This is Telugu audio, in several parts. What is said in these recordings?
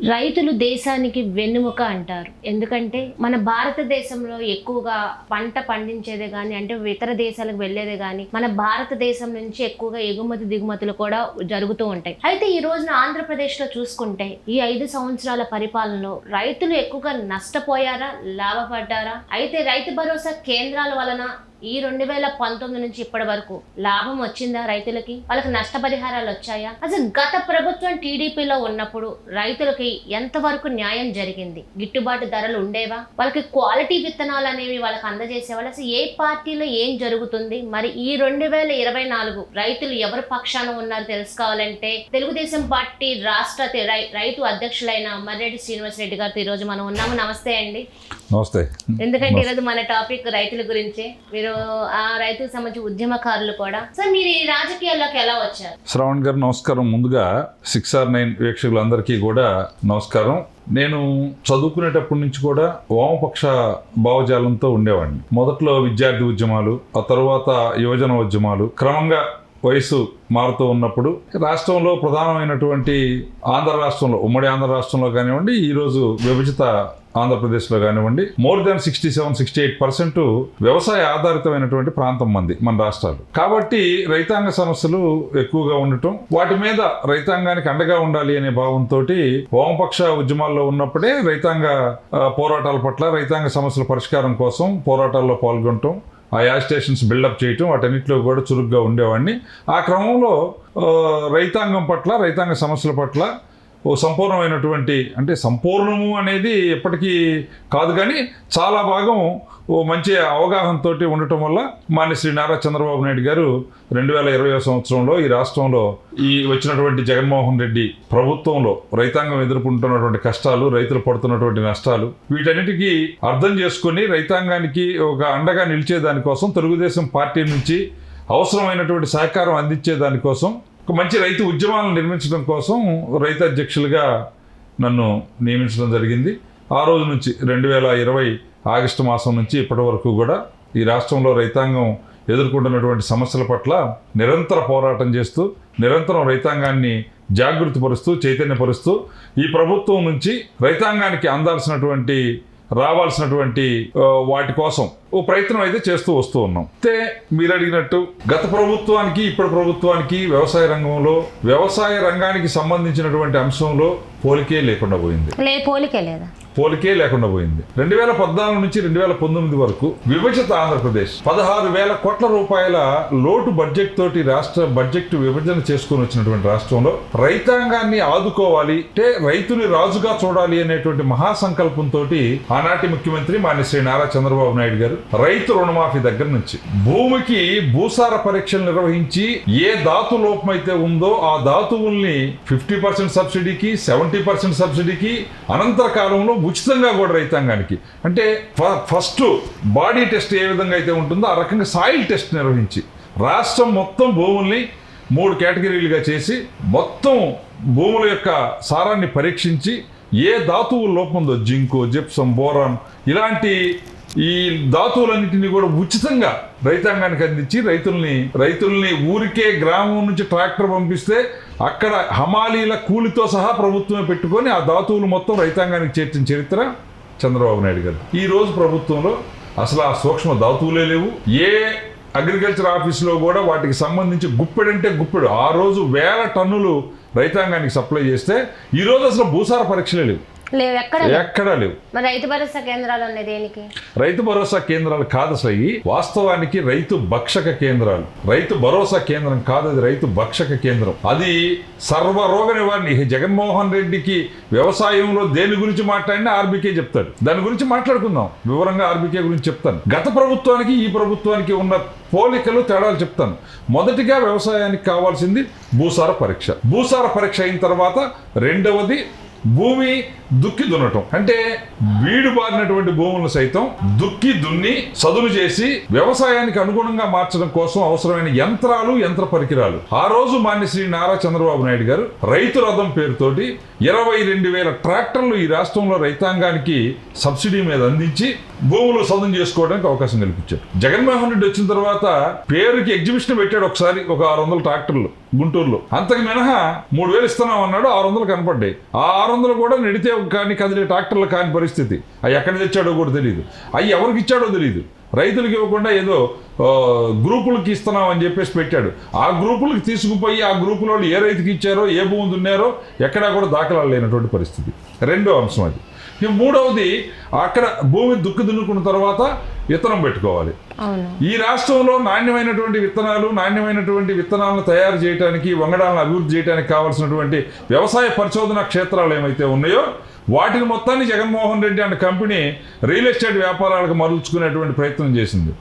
రైతులు దేశానికి వెన్నెముక అంటారు. ఎందుకంటే మన భారతదేశంలో ఎక్కువగా పంట పండించేదే కానీ, అంటే ఇతర దేశాలకు వెళ్ళేదే కానీ, మన భారతదేశం నుంచి ఎక్కువగా ఎగుమతి దిగుమతులు కూడా జరుగుతూ ఉంటాయి. అయితే ఈ రోజున ఆంధ్రప్రదేశ్లో చూసుకుంటే ఈ 5 సంవత్సరాల పరిపాలనలో రైతులు ఎక్కువగా నష్టపోయారా, లాభపడ్డారా? అయితే రైతు భరోసా కేంద్రాల వలన ఈ 2019 నుంచి ఇప్పటి వరకు లాభం వచ్చిందా రైతులకి? వాళ్ళకి నష్టపరిహారాలు వచ్చాయా? అసలు గత ప్రభుత్వం టీడీపీలో ఉన్నప్పుడు రైతులకి ఎంతవరకు న్యాయం జరిగింది? గిట్టుబాటు ధరలు ఉండేవా? వాళ్ళకి క్వాలిటీ విత్తనాలు అనేవి వాళ్ళకి అందజేసేవాళ్ళు? అసలు ఏ పార్టీలో ఏం జరుగుతుంది? మరి ఈ 2024 రైతులు ఎవరి పక్షాన ఉన్నారు తెలుసుకోవాలంటే తెలుగుదేశం పార్టీ రాష్ట్ర రైతు అధ్యక్షులైన మర్రెడ్డి శ్రీనివాస్ రెడ్డి గారితో ఈరోజు మనం ఉన్నాము. నమస్తే అండి. నమస్తే. ఎందుకంటే ఈరోజు మన టాపిక్ రైతుల గురించే. మీరు ఆ రైతుకు సంబంధించి ఉద్యమకారులు కూడా. సో మీరు ఈ రాజకీయాల్లోకి ఎలా వచ్చారు? శ్రావణ్ గారు నమస్కారం. ముందుగా 6R9 వీక్షకులందరికీ కూడా నమస్కారం. నేను చదువుకునేటప్పటి నుంచి కూడా వామపక్ష భావజాలంతో ఉండేవాడిని. మొదట్లో విద్యార్థి ఉద్యమాలు, ఆ తర్వాత యువజన ఉద్యమాలు, క్రమంగా వయసు మారుతూ ఉన్నప్పుడు రాష్ట్రంలో ప్రధానమైనటువంటి ఆంధ్ర రాష్ట్రంలో, ఉమ్మడి ఆంధ్ర రాష్ట్రంలో కానివ్వండి, ఈరోజు విభజిత ఆంధ్రప్రదేశ్లో కానివ్వండి, మోర్ దాన్ 67-68% వ్యవసాయ ఆధారితమైనటువంటి ప్రాంతం మన రాష్ట్రాలు. కాబట్టి రైతాంగ సమస్యలు ఎక్కువగా ఉండటం, వాటి మీద రైతాంగానికి అండగా ఉండాలి అనే భావంతో వామపక్ష ఉద్యమాల్లో ఉన్నప్పుడే రైతాంగ పోరాటాల పట్ల, రైతాంగ సమస్యల పరిష్కారం కోసం పోరాటాల్లో పాల్గొనటం, ఆ యాజిటేషన్స్ బిల్డప్ చేయటం, వాటన్నిటిలో కూడా చురుగ్గా ఉండేవాడిని. ఆ క్రమంలో రైతాంగం పట్ల, రైతాంగ సమస్యల పట్ల ఓ సంపూర్ణమైనటువంటి, అంటే సంపూర్ణము అనేది ఎప్పటికీ కాదు కానీ చాలా భాగం ఓ మంచి అవగాహనతో ఉండటం వల్ల మాన్య శ్రీ నారా చంద్రబాబు నాయుడు గారు 2020 సంవత్సరంలో ఈ రాష్ట్రంలో ఈ వచ్చినటువంటి జగన్మోహన్ రెడ్డి ప్రభుత్వంలో రైతాంగం ఎదుర్కొంటున్నటువంటి కష్టాలు, రైతులు పడుతున్నటువంటి నష్టాలు, వీటన్నిటికీ అర్థం చేసుకుని రైతాంగానికి ఒక అండగా నిలిచేదానికోసం తెలుగుదేశం పార్టీ నుంచి అవసరమైనటువంటి సహకారం అందించేదానికోసం ఒక మంచి రైతు ఉద్యమాలను నిర్మించడం కోసం రైతు అధ్యక్షులుగా నన్ను నియమించడం జరిగింది. ఆ రోజు నుంచి 2020 ఆగస్టు మాసం నుంచి ఇప్పటి వరకు కూడా ఈ రాష్ట్రంలో రైతాంగం ఎదుర్కొంటున్నటువంటి సమస్యల పట్ల నిరంతర పోరాటం చేస్తూ, నిరంతరం రైతాంగాన్ని జాగృతిపరుస్తూ, చైతన్యపరుస్తూ ఈ ప్రభుత్వం నుంచి రైతాంగానికి అందాల్సినటువంటి, రావాల్సినటువంటి వాటి కోసం ఓ ప్రయత్నం అయితే చేస్తూ వస్తూ ఉన్నాం. అయితే మీరు అడిగినట్టు గత ప్రభుత్వానికి ఇప్పటి ప్రభుత్వానికి వ్యవసాయ రంగానికి సంబంధించినటువంటి అంశంలో పోలికే లేకుండా పోయింది. పోలికే లేకుండా పోయింది. 2014 నుంచి 2019 వరకు విభజిత ఆంధ్రప్రదేశ్ 16,000 కోట్ల రూపాయల లోటు బడ్జెట్ తోటి రాష్ట్ర బడ్జెట్ విభజన చేసుకుని వచ్చినటువంటి రాష్ట్రంలో రైతాంగాన్ని ఆదుకోవాలి, అంటే రైతుని రాజుగా చూడాలి అనేటువంటి మహాసంకల్పంతో ఆనాటి ముఖ్యమంత్రి మాన్య శ్రీ నారా చంద్రబాబు నాయుడు గారు రైతు రుణమాఫీ దగ్గర నుంచి భూమికి భూసార పరీక్షలు నిర్వహించి ఏ ధాతు లోపమైతే ఉందో ఆ ధాతువుల్ని 50% సబ్సిడీకి, 70% సబ్సిడీకి, అనంతర కాలంలో ఉచితంగా కూడా రైతాంగానికి, అంటే ఫస్ట్ బాడీ టెస్ట్ ఏ విధంగా అయితే ఉంటుందో ఆ రకంగా సాయిల్ టెస్ట్ నిర్వహించి రాష్ట్రం మొత్తం భూముల్ని 3 కేటగిరీలుగా చేసి మొత్తం భూముల యొక్క సారాన్ని పరీక్షించి ఏ ధాతువు లోపం ఉందో, జింకు, జిప్సం, బోరాన్, ఇలాంటి ఈ ధాతువులన్నింటినీ కూడా ఉచితంగా రైతాంగానికి అందించి రైతుల్ని ఊరికే గ్రామం నుంచి ట్రాక్టర్ పంపిస్తే అక్కడ హమాలీల కూలితో సహా ప్రభుత్వమే పెట్టుకొని ఆ ధాతువులు మొత్తం రైతాంగానికి చేర్చిన చరిత్ర చంద్రబాబు నాయుడు గారు. ఈ రోజు ప్రభుత్వంలో అసలు ఆ సూక్ష్మ ధాతువులే లేవు. ఏ అగ్రికల్చర్ ఆఫీసులో కూడా వాటికి సంబంధించి గుప్పెడంటే గుప్పెడు ఆ రోజు 1000 టన్నులు రైతాంగానికి సప్లై చేస్తే ఈ రోజు అసలు భూసార పరీక్షలే లేవు, ఎక్కడా లేవు. రైతు భరోసా కేంద్రాలు ఉన్నాయి దేనికి? రైతు భరోసా కేంద్రాలు కాదు అసలు, వాస్తవానికి రైతు భక్షక కేంద్రాలు. రైతు భరోసా కేంద్రం కాదు, అది రైతు భక్షక కేంద్రం. అది సర్వరోగ నివారణ. జగన్మోహన్ రెడ్డికి వ్యవసాయంలో దేని గురించి మాట్లాడినా ఆర్బీకే చెప్తాడు. దాని గురించి మాట్లాడుకుందాం వివరంగా, ఆర్బీకే గురించి చెప్తాను. గత ప్రభుత్వానికి ఈ ప్రభుత్వానికి ఉన్న పోలికలు, తేడాలు చెప్తాను. మొదటిగా వ్యవసాయానికి కావాల్సింది భూసార పరీక్ష. భూసార పరీక్ష అయిన తర్వాత రెండవది భూమి దుక్కి దున్నటం. అంటే వీడు బారినటువంటి భూములను సైతం దుక్కి దున్ని సదును చేసి వ్యవసాయానికి అనుగుణంగా మార్చడం కోసం అవసరమైన యంత్రాలు, యంత్ర పరికరాలు ఆ రోజు మాన్యశ్రీ నారా చంద్రబాబు నాయుడు గారు రైతు రథం పేరుతోటి 22,000 ట్రాక్టర్లు ఈ రాష్ట్రంలో రైతాంగానికి సబ్సిడీ మీద అందించి భూములు సదును చేసుకోవడానికి అవకాశం కల్పించారు. జగన్మోహన్ రెడ్డి వచ్చిన తర్వాత పేరుకి ఎగ్జిబిషన్ పెట్టాడు ఒకసారి, ఒక 600 ట్రాక్టర్లు గుంటూరులో. అంతకు మినహా 3,000 ఇస్తున్నాం అన్నాడు, 600 కనపడ్డాయి. ఆ 600 కూడా నడితే కానీ కదిలే ట్రాక్టర్లు కాని పరిస్థితి. అవి ఎక్కడ తెచ్చాడో కూడా తెలియదు, అవి ఎవరికి ఇచ్చాడో తెలియదు. రైతులకు ఇవ్వకుండా ఏదో గ్రూపులకి ఇస్తున్నాం అని చెప్పేసి పెట్టాడు. ఆ గ్రూపులకి తీసుకుపోయి ఆ గ్రూపుల వాళ్ళు ఏ రైతుకి ఇచ్చారో, ఏ భూమి దున్నారో ఎక్కడా కూడా దాఖలాలు లేనటువంటి పరిస్థితి. రెండో అంశం అది. మూడవది, అక్కడ భూమి దుక్కి దున్నుకున్న తర్వాత విత్తనం పెట్టుకోవాలి. ఈ రాష్ట్రంలో నాణ్యమైనటువంటి విత్తనాలను తయారు చేయడానికి, వంగడాలను అభివృద్ధి చేయడానికి కావాల్సినటువంటి వ్యవసాయ పరిశోధన క్షేత్రాలు ఏమైతే ఉన్నాయో వాటిని మొత్తాన్ని Jaganmohan Reddy and company real estate వ్యాపారాలకు మరల్చుకునేటువంటి ప్రయత్నం చేసింది.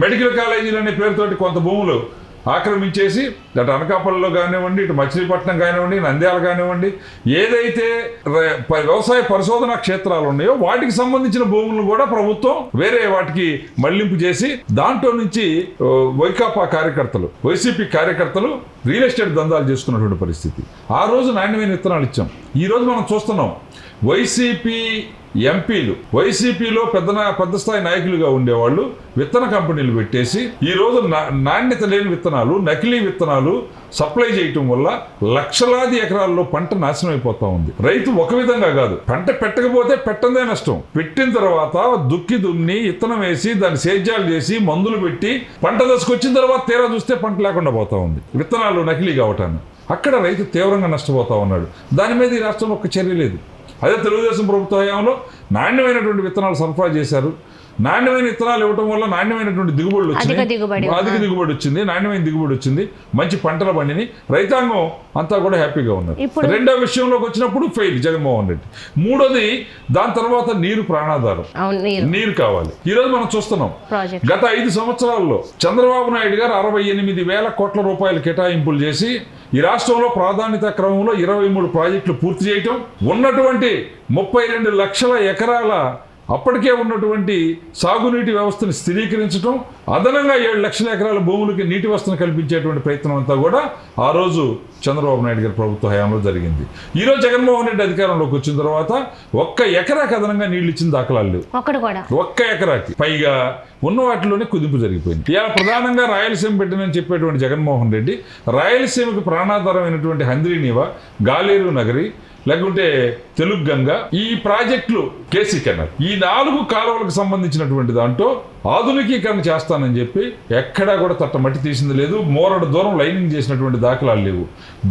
మెడికల్ కాలేజీలు అనే పేరుతోటి కొంత భూములు ఆక్రమించేసి అటు అనకాపల్లిలో కానివ్వండి, ఇటు మచిలీపట్నం కానివ్వండి, నంద్యాల కానివ్వండి, ఏదైతే వ్యవసాయ పరిశోధన క్షేత్రాలు ఉన్నాయో వాటికి సంబంధించిన భూములను కూడా ప్రభుత్వం వేరే వాటికి మళ్లింపు చేసి దాంట్లో నుంచి వైసీపీ కార్యకర్తలు రియల్ ఎస్టేట్ దందాలు చేసుకున్నటువంటి పరిస్థితి. ఆ రోజు నాణ్యమైన విత్తనాలు ఇచ్చాం. ఈ రోజు మనం చూస్తున్నాం వైసీపీ ఎంపీలు, వైసీపీలో పెద్ద స్థాయి నాయకులుగా ఉండేవాళ్ళు విత్తన కంపెనీలు పెట్టేసి ఈ రోజు నాణ్యత లేని విత్తనాలు, నకిలీ విత్తనాలు సప్లై చేయటం వల్ల లక్షలాది ఎకరాల్లో పంట నాశనం అయిపోతా ఉంది. రైతు ఒక విధంగా కాదు, పంట పెట్టకపోతే పెట్టందే నష్టం, పెట్టిన తర్వాత దుక్కి దున్ని విత్తనం వేసి దాన్ని సేద్యాలు చేసి మందులు పెట్టి పంట దశకొచ్చిన తర్వాత తీరా చూస్తే పంట లేకుండా పోతా ఉంది విత్తనాలు నకిలీ కావటాన్ని. అక్కడ రైతు తీవ్రంగా నష్టపోతా ఉన్నాడు. దాని మీద ఈ రాష్ట్రంలో ఒక్క చర్య లేదు. అదే తెలుగుదేశం ప్రభుత్వ హయాంలో నాణ్యమైనటువంటి విత్తనాలు సరఫరా చేశారు. నాణ్యమైన విత్తనాలు ఇవ్వడం వల్ల నాణ్యమైనటువంటి దిగుబడులు వచ్చింది, అధిక దిగుబడి వచ్చింది, నాణ్యమైన దిగుబడి వచ్చింది, మంచి పంటల పండిని, రైతాంగం అంతా కూడా హ్యాపీగా ఉన్నారు. రెండో విషయంలోకి వచ్చినప్పుడు ఫెయిల్ జగన్మోహన్ రెడ్డి. మూడోది, దాని తర్వాత నీరు ప్రాణాధారం, నీరు కావాలి. ఈ రోజు మనం చూస్తున్నాం గత 5 సంవత్సరాల్లో చంద్రబాబు నాయుడు గారు 68,000 కోట్ల రూపాయలు కేటాయింపులు చేసి ఈ రాష్ట్రంలో ప్రాధాన్యత క్రమంలో 23 ప్రాజెక్టులు పూర్తి చేయటం, ఉన్నటువంటి 32 లక్షల ఎకరాల అప్పటికే ఉన్నటువంటి సాగునీటి వ్యవస్థను స్థిరీకరించడం, అదనంగా 7 లక్షల ఎకరాల భూములకి నీటి వ్యవస్థను కల్పించేటువంటి ప్రయత్నం అంతా కూడా ఆ రోజు చంద్రబాబు నాయుడు గారి ప్రభుత్వ హయాంలో జరిగింది. ఈ రోజు జగన్మోహన్ రెడ్డి అధికారంలోకి వచ్చిన తర్వాత 1 ఎకరాకి అదనంగా నీళ్లు ఇచ్చిన దాఖలాలు లేవు. 1 ఎకరాకి పైగా ఉన్న వాటిలోనే కుదింపు జరిగిపోయింది. ఇలా ప్రధానంగా రాయలసీమ పెట్టినని చెప్పేటువంటి జగన్మోహన్ రెడ్డి రాయలసీమకు ప్రాణాధారమైనటువంటి హంద్రీనీవా, గాలేరు నగరి, లేకుంటే తెలుగు గంగ, ఈ ప్రాజెక్టులు, కేసీ కెనాల్, ఈ 4 కాలువలకు సంబంధించినటువంటి దాంట్లో ఆధునికీకరణ చేస్తానని చెప్పి ఎక్కడా కూడా తట్టమట్టి తీసింది లేదు. మోరడు దూరం లైనింగ్ చేసినటువంటి దాఖలాలు లేవు.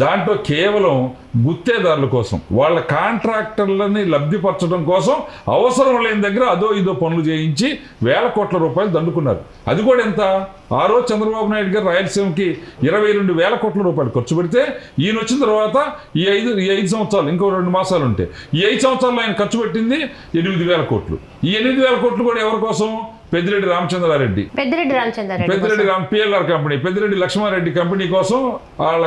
దాంట్లో కేవలం గుత్తేదారుల కోసం, వాళ్ళ కాంట్రాక్టర్లని లబ్ధిపరచడం కోసం అవసరం లేని దగ్గర అదో ఇదో పనులు చేయించి 1,000 కోట్ల రూపాయలు దండుకున్నారు. అది కూడా ఎంత? ఆ రోజు చంద్రబాబు నాయుడు గారు రాయలసీమకి 22,000 కోట్ల రూపాయలు ఖర్చు పెడితే ఈయన వచ్చిన తర్వాత ఈ 5 సంవత్సరాలు, ఇంకో 2 మాసాలు ఉంటే ఈ 5 సంవత్సరాలు ఆయన ఖర్చు పెట్టింది 8,000 కోట్లు. ఈ 8,000 కోట్లు కూడా ఎవరి కోసం? Peddireddy Ramachandra Reddy, PLR company, Peddireddy Lakshma Reddy company కోసం, వాళ్ళ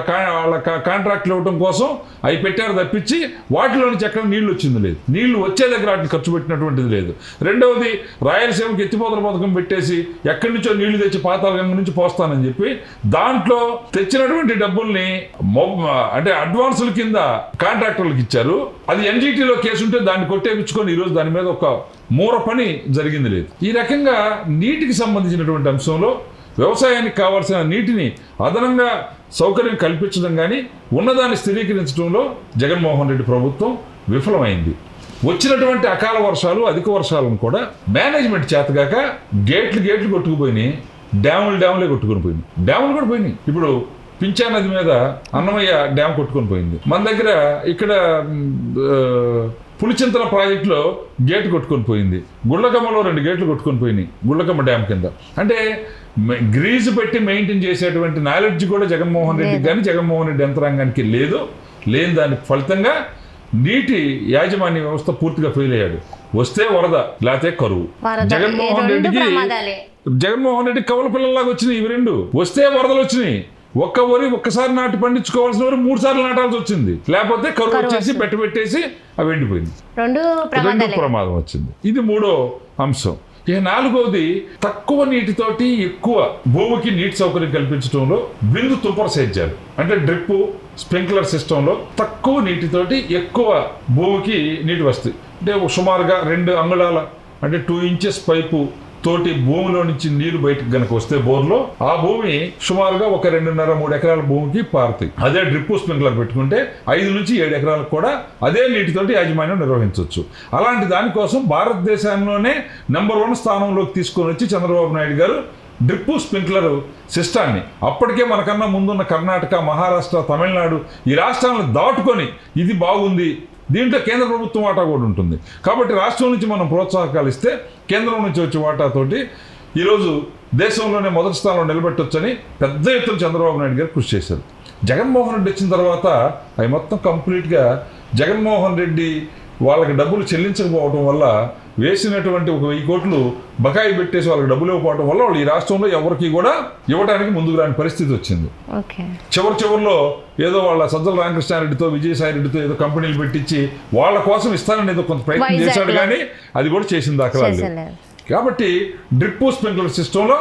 కాంట్రాక్ట్లు ఇవ్వడం కోసం అవి పెట్టారు తప్పించి వాటిలో నుంచి ఎక్కడ నీళ్లు వచ్చింది లేదు. నీళ్లు వచ్చే దగ్గర వాటిని ఖర్చు పెట్టినటువంటిది లేదు. రెండవది, రాయలసీమకి ఎత్తిపోతల పథకం పెట్టేసి ఎక్కడి నుంచో నీళ్లు తెచ్చి పాతాళగంగ నుంచి పోస్తానని చెప్పి దాంట్లో తెచ్చినటువంటి డబ్బుల్ని అంటే అడ్వాన్సుల కింద కాంట్రాక్టర్లకు ఇచ్చారు. అది ఎన్జిటిలో కేసు ఉంటే దాన్ని కొట్టేపించుకొని ఈరోజు దాని మీద ఒక మూర పని జరిగింది లేదు. ఈ రకంగా నీటికి సంబంధించినటువంటి అంశంలో వ్యవసాయానికి కావాల్సిన నీటిని అదనంగా సౌకర్యం కల్పించడం కానీ ఉన్నదాన్ని స్థిరీకరించడంలో జగన్మోహన్ రెడ్డి ప్రభుత్వం విఫలమైంది. వచ్చినటువంటి అకాల వర్షాలు, అధిక వర్షాలను కూడా మేనేజ్మెంట్ చేతగాక గేట్లు కొట్టుకుపోయినాయి, డ్యాములే కొట్టుకుని పోయినాయి, డ్యాములు కూడా పోయినాయి. ఇప్పుడు పింఛా నది మీద అన్నమయ్య డ్యామ్ కొట్టుకొని పోయింది. మన దగ్గర ఇక్కడ పులిచింతల ప్రాజెక్టులో గేటు కొట్టుకొని పోయింది. గుళ్ళకమ్మలో 2 గేట్లు కొట్టుకొని పోయినాయి గుళ్ళకమ్మ డ్యామ్ కింద. అంటే గ్రీజు పెట్టి మెయింటైన్ చేసేటువంటి నాలెడ్జ్ కూడా జగన్మోహన్ రెడ్డి కానీ జగన్మోహన్ రెడ్డి యంత్రాంగానికి లేని దాని ఫలితంగా నీటి యాజమాన్య వ్యవస్థ పూర్తిగా ఫెయిల్ అయ్యాడు. వస్తే వరద, లేకపోతే కరువు. జగన్మోహన్ రెడ్డి కవల పిల్లల్లాగా వచ్చినాయి ఇవి 2. వస్తే వరదలు వచ్చినాయి, ఒక్క వరి ఒక్కసారి నాటి పండించుకోవాల్సిన వరి 3 సార్లు నాటాల్సి వచ్చింది. లేకపోతే కరువు వచ్చేసి పెట్టేసి అవి ఎండిపోయింది. రెండు ప్రమాదం వచ్చింది. ఇది 3వ అంశం. ఇక 4వది తక్కువ నీటితోటి ఎక్కువ భూమికి నీటి సౌకర్యం కల్పించడంలో బిందు తుంపర సేద్యాలు అంటే డ్రిప్ స్ప్రింక్లర్ సిస్టంలో తక్కువ నీటితోటి ఎక్కువ భూమికి నీటి వస్తాయి. అంటే సుమారుగా 2 అంగుళాల అంటే 2 ఇంచెస్ పైపు తోటి భూమిలో నుంచి నీరు బయటకు గనక వస్తే బోర్లో ఆ భూమి సుమారుగా ఒక 2.5-3 ఎకరాల భూమికి పారుతాయి. అదే డ్రిప్ స్ప్రింక్లర్ పెట్టుకుంటే 5 నుంచి 7 ఎకరాలకు కూడా అదే నీటితోటి యాజమాన్యం నిర్వహించవచ్చు. అలాంటి దానికోసం భారతదేశంలోనే నెంబర్ 1 స్థానంలోకి తీసుకొని వచ్చి చంద్రబాబు నాయుడు గారు డ్రిప్ స్ప్రింక్లర్ సిస్టాన్ని అప్పటికే మనకన్నా ముందున్న కర్ణాటక, మహారాష్ట్ర, తమిళనాడు ఈ రాష్ట్రాలను దాటుకొని ఇది బాగుంది, దీంట్లో కేంద్ర ప్రభుత్వం వాటా కూడా ఉంటుంది కాబట్టి రాష్ట్రం నుంచి మనం ప్రోత్సాహకాలు ఇస్తే కేంద్రం నుంచి వచ్చే వాటాతోటి ఈరోజు దేశంలోనే మొదటి స్థానంలో నిలబెట్టొచ్చని పెద్ద ఎత్తున చంద్రబాబు నాయుడు గారు కృషి చేశారు. జగన్మోహన్ రెడ్డి వచ్చిన తర్వాత అవి మొత్తం కంప్లీట్గా జగన్మోహన్ రెడ్డి వాళ్ళకి డబ్బులు చెల్లించకపోవడం వల్ల వేసినటువంటి ఒక 1000 కోట్లు బకాయి పెట్టేసి వాళ్ళకి డబ్బులు ఇవ్వకపోవడం వల్ల వాళ్ళు ఈ రాష్ట్రంలో ఎవరికి కూడా ఇవ్వడానికి ముందుకు రాని పరిస్థితి వచ్చింది. చివరిలో ఏదో వాళ్ళ సజ్జల రామకృష్ణారెడ్డితో, విజయసాయి రెడ్డితో ఏదో కంపెనీలు పెట్టించి వాళ్ళ కోసం ఇస్తానని ఏదో కొంత ప్రయత్నం చేశాడు కానీ అది కూడా చేసిన దాఖలాలు. కాబట్టి డ్రిప్ స్ప్రింక్లర్ సిస్టంలో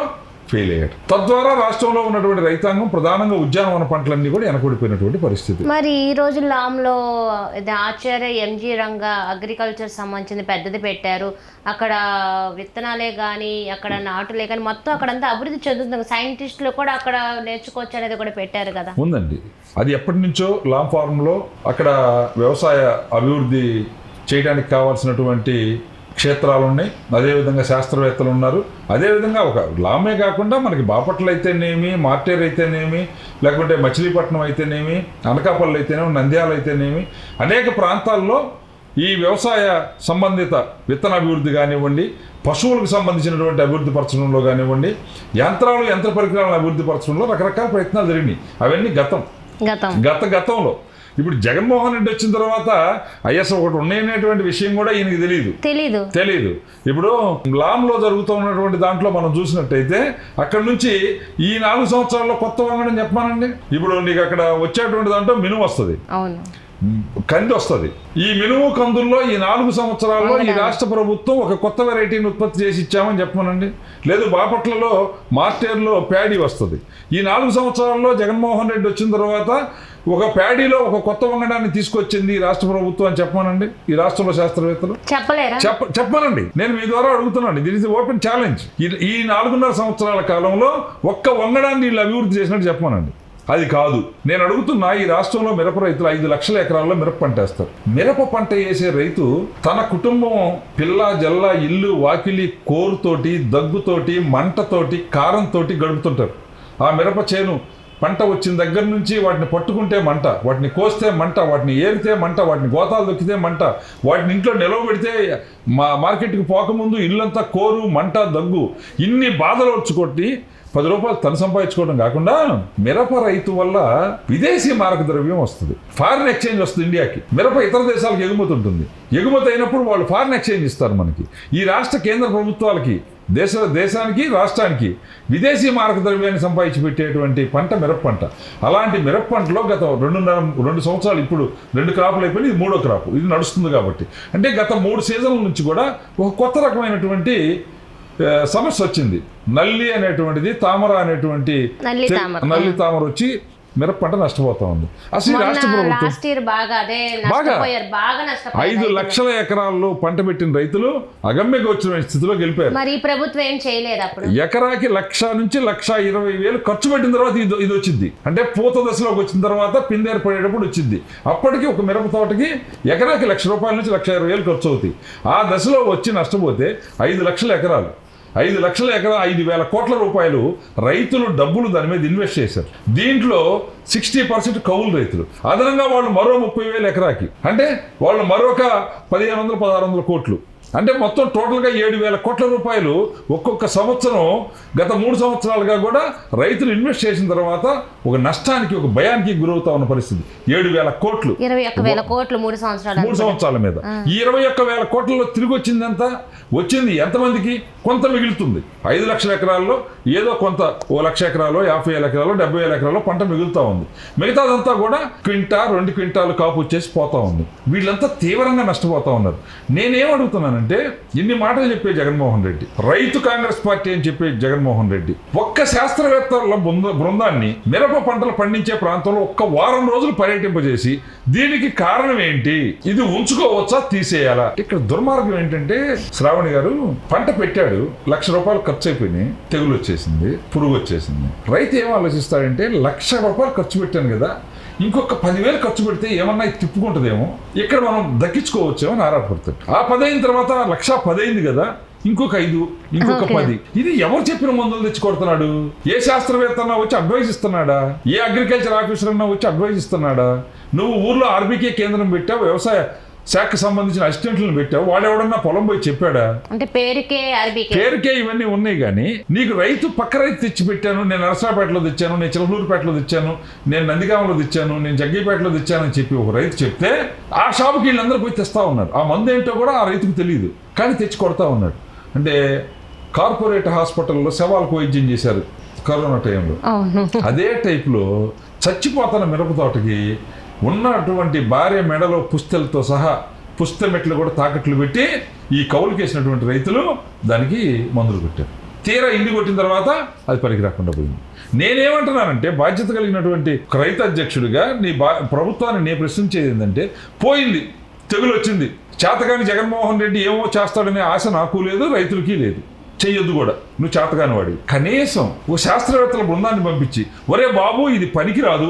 ఫెయిల్ అయ్యాడు. తద్వారా రాష్ట్రంలో ఉన్నటువంటి రైతాంగం ప్రధానంగా ఉద్యానవన పంటలన్నీ కూడా వెనకబడిపోయినటువంటి పరిస్థితి. మరి ఈ రోజు లాంలో ఆచార్య ఎంజీ రంగా అగ్రికల్చర్ సంబంధించింది పెద్దది పెట్టారు. అక్కడ విత్తనాలే కానీ అక్కడ నాటులే కానీ మొత్తం అక్కడంతా అభివృద్ధి చెందుతుంది. సైంటిస్టులు కూడా అక్కడ నేర్చుకోవచ్చు అనేది కూడా పెట్టారు కదా. ఉందండి, అది ఎప్పటి నుంచో లామ్ ఫార్మ్లో అక్కడ వ్యవసాయ అభివృద్ధి చేయడానికి కావాల్సినటువంటి క్షేత్రాలు ఉన్నాయి. అదేవిధంగా శాస్త్రవేత్తలు ఉన్నారు. అదేవిధంగా ఒక లామే కాకుండా మనకి బాపట్ల అయితేనేమి, మార్టేర్ అయితేనేమి, లేకుంటే మచిలీపట్నం అయితేనేమి, అనకాపల్లి అయితేనేమి, నంద్యాల అయితేనేమి అనేక ప్రాంతాల్లో ఈ వ్యవసాయ సంబంధిత విత్తనాభివృద్ధి కానివ్వండి, పశువులకు సంబంధించినటువంటి అభివృద్ధి పరచడంలో కానివ్వండి, యంత్ర పరికరాలను అభివృద్ధి పరచడంలో రకరకాల ప్రయత్నాలు జరిగినాయి. అవన్నీ గతంలో. ఇప్పుడు జగన్మోహన్ రెడ్డి వచ్చిన తర్వాత ఐఎస్ ఒకటి ఉన్నాయనేటువంటి విషయం కూడా ఈయనకి తెలీదు. ఇప్పుడు లాంలో జరుగుతున్నటువంటి దాంట్లో మనం చూసినట్టయితే అక్కడ నుంచి ఈ 4 సంవత్సరాల్లో కొత్త వంగడం చెప్పమానండి. ఇప్పుడు నీకు అక్కడ వచ్చేటువంటి దాంట్లో మినుము వస్తుంది, కంది వస్తుంది. ఈ మినుము కందుల్లో ఈ 4 సంవత్సరాల్లో ఈ రాష్ట్ర ప్రభుత్వం ఒక కొత్త వెరైటీని ఉత్పత్తి చేసి ఇచ్చామని చెప్పమనండి. లేదు బాపట్లలో మార్టేర్లో ప్యాడీ వస్తుంది. ఈ 4 సంవత్సరాల్లో జగన్మోహన్ రెడ్డి వచ్చిన తర్వాత ఒక ప్యాడీలో ఒక కొత్త వంగడాన్ని తీసుకొచ్చింది ఈ రాష్ట్ర ప్రభుత్వం అని చెప్పమనండి. ఈ రాష్ట్రంలో శాస్త్రవేత్తలు చెప్పమనండి. నేను మీ ద్వారా అడుగుతున్నాను. This is open challenge. ఈ 4.5 సంవత్సరాల కాలంలో ఒక్క వంగడాన్ని వీళ్ళు అభివృద్ధి చేసినట్టు చెప్పమనండి. అది కాదు. నేను అడుగుతున్నా, ఈ రాష్ట్రంలో మిరప రైతులు 5 లక్షల ఎకరాల్లో మిరప పంట వేస్తారు. మిరప పంట వేసే రైతు తన కుటుంబం పిల్ల జల్ల ఇల్లు వాకిలి కోరుతోటి, దగ్గుతోటి, మంటతోటి, కారంతో గడుపుతుంటారు. ఆ మిరప చేను పంట వచ్చిన దగ్గర నుంచి వాటిని పట్టుకుంటే మంట, వాటిని కోస్తే మంట, వాటిని ఏరితే మంట, వాటిని గోతాలు దొక్కితే మంట, వాటిని ఇంట్లో నిలవ పెడితే మార్కెట్కి పోకముందు ఇల్లంతా కోరు, మంట, దగ్గు, ఇన్ని బాధలు వచ్చుకొట్టి 10 రూపాయలు తను సంపాదించుకోవడం కాకుండా మిరప రైతు వల్ల విదేశీ మారక ద్రవ్యం వస్తుంది, ఫారిన్ ఎక్స్చేంజ్ వస్తుంది ఇండియాకి. మిరప ఇతర దేశాలకు ఎగుమతి ఉంటుంది. ఎగుమతి అయినప్పుడు వాళ్ళు ఫారిన్ ఎక్స్చేంజ్ ఇస్తారు మనకి. ఈ రాష్ట్ర కేంద్ర ప్రభుత్వాలకి, దేశానికి, రాష్ట్రానికి విదేశీ మారక ద్రవ్యాన్ని సంపాదించి పెట్టేటువంటి పంట మిరప పంట. అలాంటి మిరప పంటలో గత 2 సంవత్సరాలు, ఇప్పుడు 2 క్రాపులు అయిపోయి ఇది 3వ క్రాపు, ఇది నడుస్తుంది. కాబట్టి అంటే గత 3 సీజన్ల నుంచి కూడా ఒక కొత్త రకమైనటువంటి సమస్య వచ్చింది. నల్లి అనేటువంటిది, తామర అనేటువంటి నల్లి తామర వచ్చి మిరప పంట నష్టపోతా ఉంది. అసలు రాష్ట్ర ప్రభుత్వం 5 లక్షల ఎకరాల్లో పంట పెట్టిన రైతులు అగమ్య గోచరమైన స్థితిలో గెలిపారు. మరి ప్రభుత్వం ఏం చేయలేదు. అప్పుడు ఎకరాకి 1,00,000 నుంచి 1,20,000 ఖర్చు పెట్టిన తర్వాత ఇది వచ్చింది. అంటే పూత దశలోకి వచ్చిన తర్వాత పిందె ఏర్పడేటప్పుడు వచ్చింది. అప్పటికి ఒక మిరప తోటకి ఎకరాకి 1,00,000 రూపాయల నుంచి 1,20,000 ఖర్చు అవుతాయి. ఆ దశలో వచ్చి నష్టపోతే 5 లక్షల ఎకరాలు, 5 లక్షల ఎకరా 5,000 కోట్ల రూపాయలు రైతులు డబ్బులు దాని మీద ఇన్వెస్ట్ చేశారు. దీంట్లో 60% కౌలు రైతులు, అదనంగా వాళ్ళు మరో 30,000 ఎకరాకి, అంటే వాళ్ళు మరొక 1,500-1,600 కోట్లు అంటే మొత్తం టోటల్గా 7,000 కోట్ల రూపాయలు ఒక్కొక్క సంవత్సరం గత 3 సంవత్సరాలుగా కూడా రైతులు ఇన్వెస్ట్ చేసిన తర్వాత ఒక నష్టానికి ఒక భయానికి గురవుతా ఉన్న పరిస్థితి. 7,000 కోట్లు 21,000 కోట్లు 3 సంవత్సరాల మీద. ఈ 21,000 కోట్లలో తిరిగి వచ్చింది ఎంతమందికి? కొంత మిగులుతుంది. 5 లక్షల ఎకరాల్లో ఏదో కొంత 1 లక్ష ఎకరాలు, 50,000 ఎకరాలు, 70,000 ఎకరాల్లో పంట మిగులుతూ ఉంది. మిగతాదంతా కూడా క్వింటా 2 క్వింటాలు కాపు వచ్చేసి పోతా ఉంది. వీళ్ళంతా తీవ్రంగా నష్టపోతా ఉన్నారు. నేనేం అడుగుతున్నానంటే, ఇన్ని మాటలు చెప్పే జగన్మోహన్ రెడ్డి, రైతు కాంగ్రెస్ పార్టీ అని చెప్పే జగన్మోహన్ రెడ్డి, ఒక్క శాస్త్రవేత్తల బృందాన్ని మిరప పంటలు పండించే ప్రాంతంలో ఒక్క వారం రోజులు పర్యటింపజేసి దీనికి కారణం ఏంటి, ఇది ఉంచుకోవచ్చా తీసేయాలా? ఇక్కడ దుర్మార్గం ఏంటంటే, శ్రావణి గారు పంట పెట్టాడు, ₹1,00,000 ఖర్చు అయిపోయినాయి, తెగులు వచ్చేసింది, పురుగు వచ్చేసింది. రైతు ఏం ఆలోచిస్తాడంటే, ₹1,00,000 ఖర్చు పెట్టాను కదా, ఇంకొక 10,000 ఖర్చు పెడితే ఏమన్నా ఇది తిప్పుకుంటుందేమో, ఇక్కడ మనం దక్కించుకోవచ్చేమో అని ఆరాటపడతాడు. ఆ 10 అయిన తర్వాత 1,10,000 అయింది కదా, ఇంకొక 5, ఇంకొక 10. ఇది ఎవరు చెప్పిన మందులు తెచ్చి కొడుతున్నాడు? ఏ శాస్త్రవేత్త అన్నా వచ్చి అడ్వైజ్ ఇస్తున్నాడా? ఏ అగ్రికల్చర్ ఆఫీసర్ అన్నా వచ్చి అడ్వైజ్ ఇస్తున్నాడా? నువ్వు ఊర్లో ఆర్బీకే కేంద్రం పెట్టావు, వ్యవసాయ శాఖకు సంబంధించిన అసిస్టెంట్లను పెట్టావు, వాడెవడన్నా పొలం పోయి చెప్పాడా? అంటే పేరుకే ఇవన్నీ ఉన్నాయి. కానీ నీకు రైతు పక్క రైతు తెచ్చి పెట్టాను, నేను నరసరాపేటలో తెచ్చాను, నేను చిలకలూరుపేటలో తెచ్చాను, నేను నందిగామలో తెచ్చాను, నేను జగ్గీపేటలో తెచ్చానని చెప్పి ఒక రైతు చెప్తే ఆ షాపుకి వీళ్ళందరూ పోయి తెస్తా ఉన్నారు. ఆ మందు ఏంటో కూడా ఆ రైతుకు తెలియదు, కానీ తెచ్చి కొడతా ఉన్నాడు. అంటే కార్పొరేట్ హాస్పిటల్లో శవాలకు వైద్యం చేశారు కరోనా టైంలో. అదే టైప్లో చచ్చిపోతున్న మిరప తోటకి ఉన్నటువంటి భార్య మెడలో పుస్తెలతో సహా పుస్తమెట్లు కూడా తాకట్లు పెట్టి ఈ కౌలుకేసినటువంటి రైతులు దానికి మందులు కొట్టారు. తీరా ఇండి కొట్టిన తర్వాత అది పనికి రాకుండా పోయింది. నేనేమంటున్నానంటే, బాధ్యత కలిగినటువంటి రైతు అధ్యక్షుడిగా ప్రభుత్వాన్ని నేను ప్రశ్నించేది ఏంటంటే, పోయింది, తెగులు వచ్చింది, చేతగాని జగన్మోహన్ రెడ్డి ఏమో చేస్తాడనే ఆశ నాకు లేదు, రైతులకి లేదు, చెయ్యొద్దు కూడా, నువ్వు చేతగాని వాడి. కనీసం ఓ శాస్త్రవేత్తల బృందాన్ని పంపించి, ఒరే బాబు ఇది పనికి రాదు,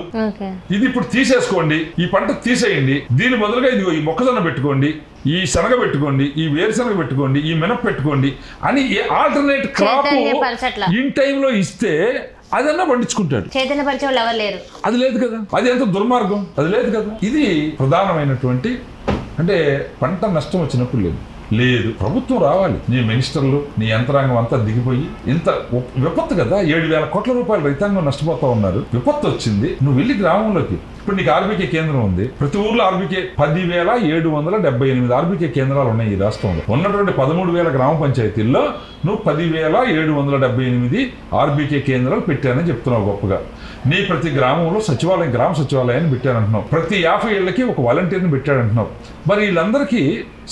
ఇది ఇప్పుడు తీసేసుకోండి, ఈ పంట తీసేయండి, దీని బదులుగా ఇదిగో ఈ మొక్కజొన్న పెట్టుకోండి, ఈ శనగ పెట్టుకోండి, ఈ వేరుశనగ పెట్టుకోండి, ఈ మినప పెట్టుకోండి అని ఆల్టర్నేట్ క్రాప్ ఇన్ టైంలో ఇస్తే అదన్నా పండించుకుంటాడు. అది లేదు కదా, అది ఎంత దుర్మార్గం, అది లేదు కదా. ఇది ప్రధానమైనటువంటి, అంటే పంట నష్టం వచ్చినప్పుడు లేదు ప్రభుత్వం రావాలి, నీ మినిస్టర్లు నీ యంత్రాంగం అంతా దిగిపోయి, ఇంత విపత్తు కదా, 7,000 కోట్ల రూపాయలు రైతాంగం నష్టపోతా ఉన్నారు, విపత్తు వచ్చింది, నువ్వు వెళ్ళి గ్రామంలోకి. ఇప్పుడు నీకు ఆర్బీకే కేంద్రం ఉంది, ప్రతి ఊర్లో ఆర్బీకే 10,778 ఆర్బీకే కేంద్రాలు ఉన్నాయి ఈ రాష్ట్రంలో. ఉన్నటువంటి 13,000 గ్రామ పంచాయతీల్లో నువ్వు 10,778 ఆర్బీకే కేంద్రాలు పెట్టానని చెప్తున్నావు గొప్పగా. నీ ప్రతి గ్రామంలో గ్రామ సచివాలయాన్ని పెట్టానంటున్నావు, ప్రతి 50 ఏళ్ళకి ఒక వాలంటీర్ని పెట్టాడంటున్నావు. మరి వీళ్ళందరికీ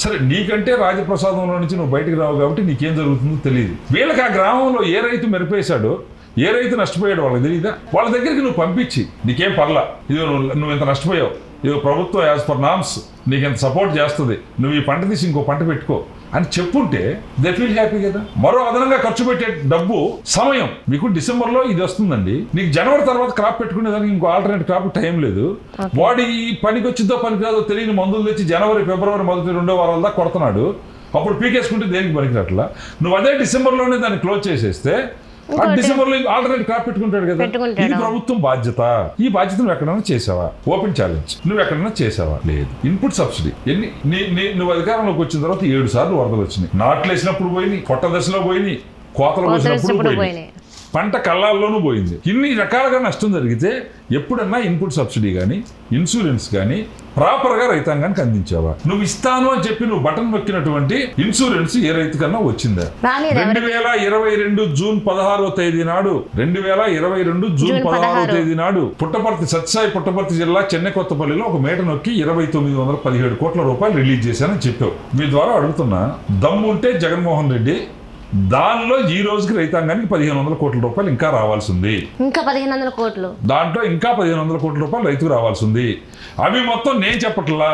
సరే, నీకంటే రాజప్రసాదంలో నుంచి నువ్వు బయటకు రావు కాబట్టి నీకేం జరుగుతుందో తెలియదు. వీళ్ళకి ఆ గ్రామంలో ఏ రైతు మెరిపేశాడో, ఏ రైతు నష్టపోయాడు వాళ్ళకి తెలియదా? వాళ్ళ దగ్గరికి నువ్వు పంపించి, నీకేం పర్లా, ఇది నువ్వు ఇంత నష్టపోయావు, ఇది ప్రభుత్వం యాజ్ పర్ నామ్స్ నీకు ఎంత సపోర్ట్ చేస్తుంది, నువ్వు ఈ పంట తీసి ఇంకో పంట పెట్టుకో అని చెప్పుంటే దే ఫీల్ హ్యాపీ కదా. మరో అదనంగా ఖర్చు పెట్టే డబ్బు, సమయం, మీకు డిసెంబర్లో ఇది వస్తుందండి, నీకు జనవరి తర్వాత క్రాప్ పెట్టుకునేదానికి ఇంకో ఆల్టర్నేట్ క్రాప్ టైం లేదు. వాడి పనికి వచ్చిందో పనికి రాదో తెలియని మందులు తెచ్చి జనవరి ఫిబ్రవరి మొదటి 2వ వారాల దాకా కొడుతున్నాడు. అప్పుడు పీకేసుకుంటే దేనికి పనికిరట్లా. నువ్వు అదే డిసెంబర్లోనే దాన్ని క్లోజ్ చేసేస్తే డిసెంబర్లో ఆల్టర్నేట్ క్రాప్ పెట్టుకుంటాడు కదా. ఇది ప్రభుత్వం బాధ్యత. ఈ బాధ్యత నువ్వు ఎక్కడైనా చేసావా? ఓపెన్ ఛాలెంజ్, నువ్వు ఎక్కడైనా చేసావా? లేదు. ఇన్పుట్ సబ్సిడీ నువ్వు అధికారంలోకి వచ్చిన తర్వాత 7 సార్లు వరదలు వచ్చినాయి. నాట్లు వేసినప్పుడు పోయినాయి, పొట్ట దశలో పోయినాయి, కోతలు పోసినప్పుడు పోయినాయి, పంట కళ్ళాల్లోనూ పోయింది. ఇన్ని రకాలుగా నష్టం జరిగితే ఎప్పుడన్నా ఇన్పుట్ సబ్సిడీ కానీ ఇన్సూరెన్స్ కానీ ప్రాపర్గా రైతాంగానికి అందించావా? నువ్వు ఇస్తాను అని చెప్పి నువ్వు బటన్ నొక్కినటువంటి ఇన్సూరెన్స్ ఏ రైతు కన్నా వచ్చిందా? 2022 జూన్ 16వ తేదీ నాడు 2022 జూన్ 16వ తేదీ నాడు సత్యసాయి పుట్టపర్తి జిల్లా చెన్నెకొత్తపల్లిలో ఒక మేట నొక్కి 2,917 కోట్ల రూపాయలు రిలీజ్ చేశానని చెప్పావు. మీ ద్వారా అడుగుతున్నా, దమ్ముంటే జగన్మోహన్ రెడ్డి దానిలో ఈ రోజుకి రైతాంగానికి 1,500 కోట్ల రూపాయలు ఇంకా రావాల్సి ఉంది. ఇంకా 1,500 కోట్లు, దాంట్లో ఇంకా 1,500 కోట్ల రూపాయలు రైతుకు రావాల్సి ఉంది. అవి మొత్తం నేను చెప్పట్లా,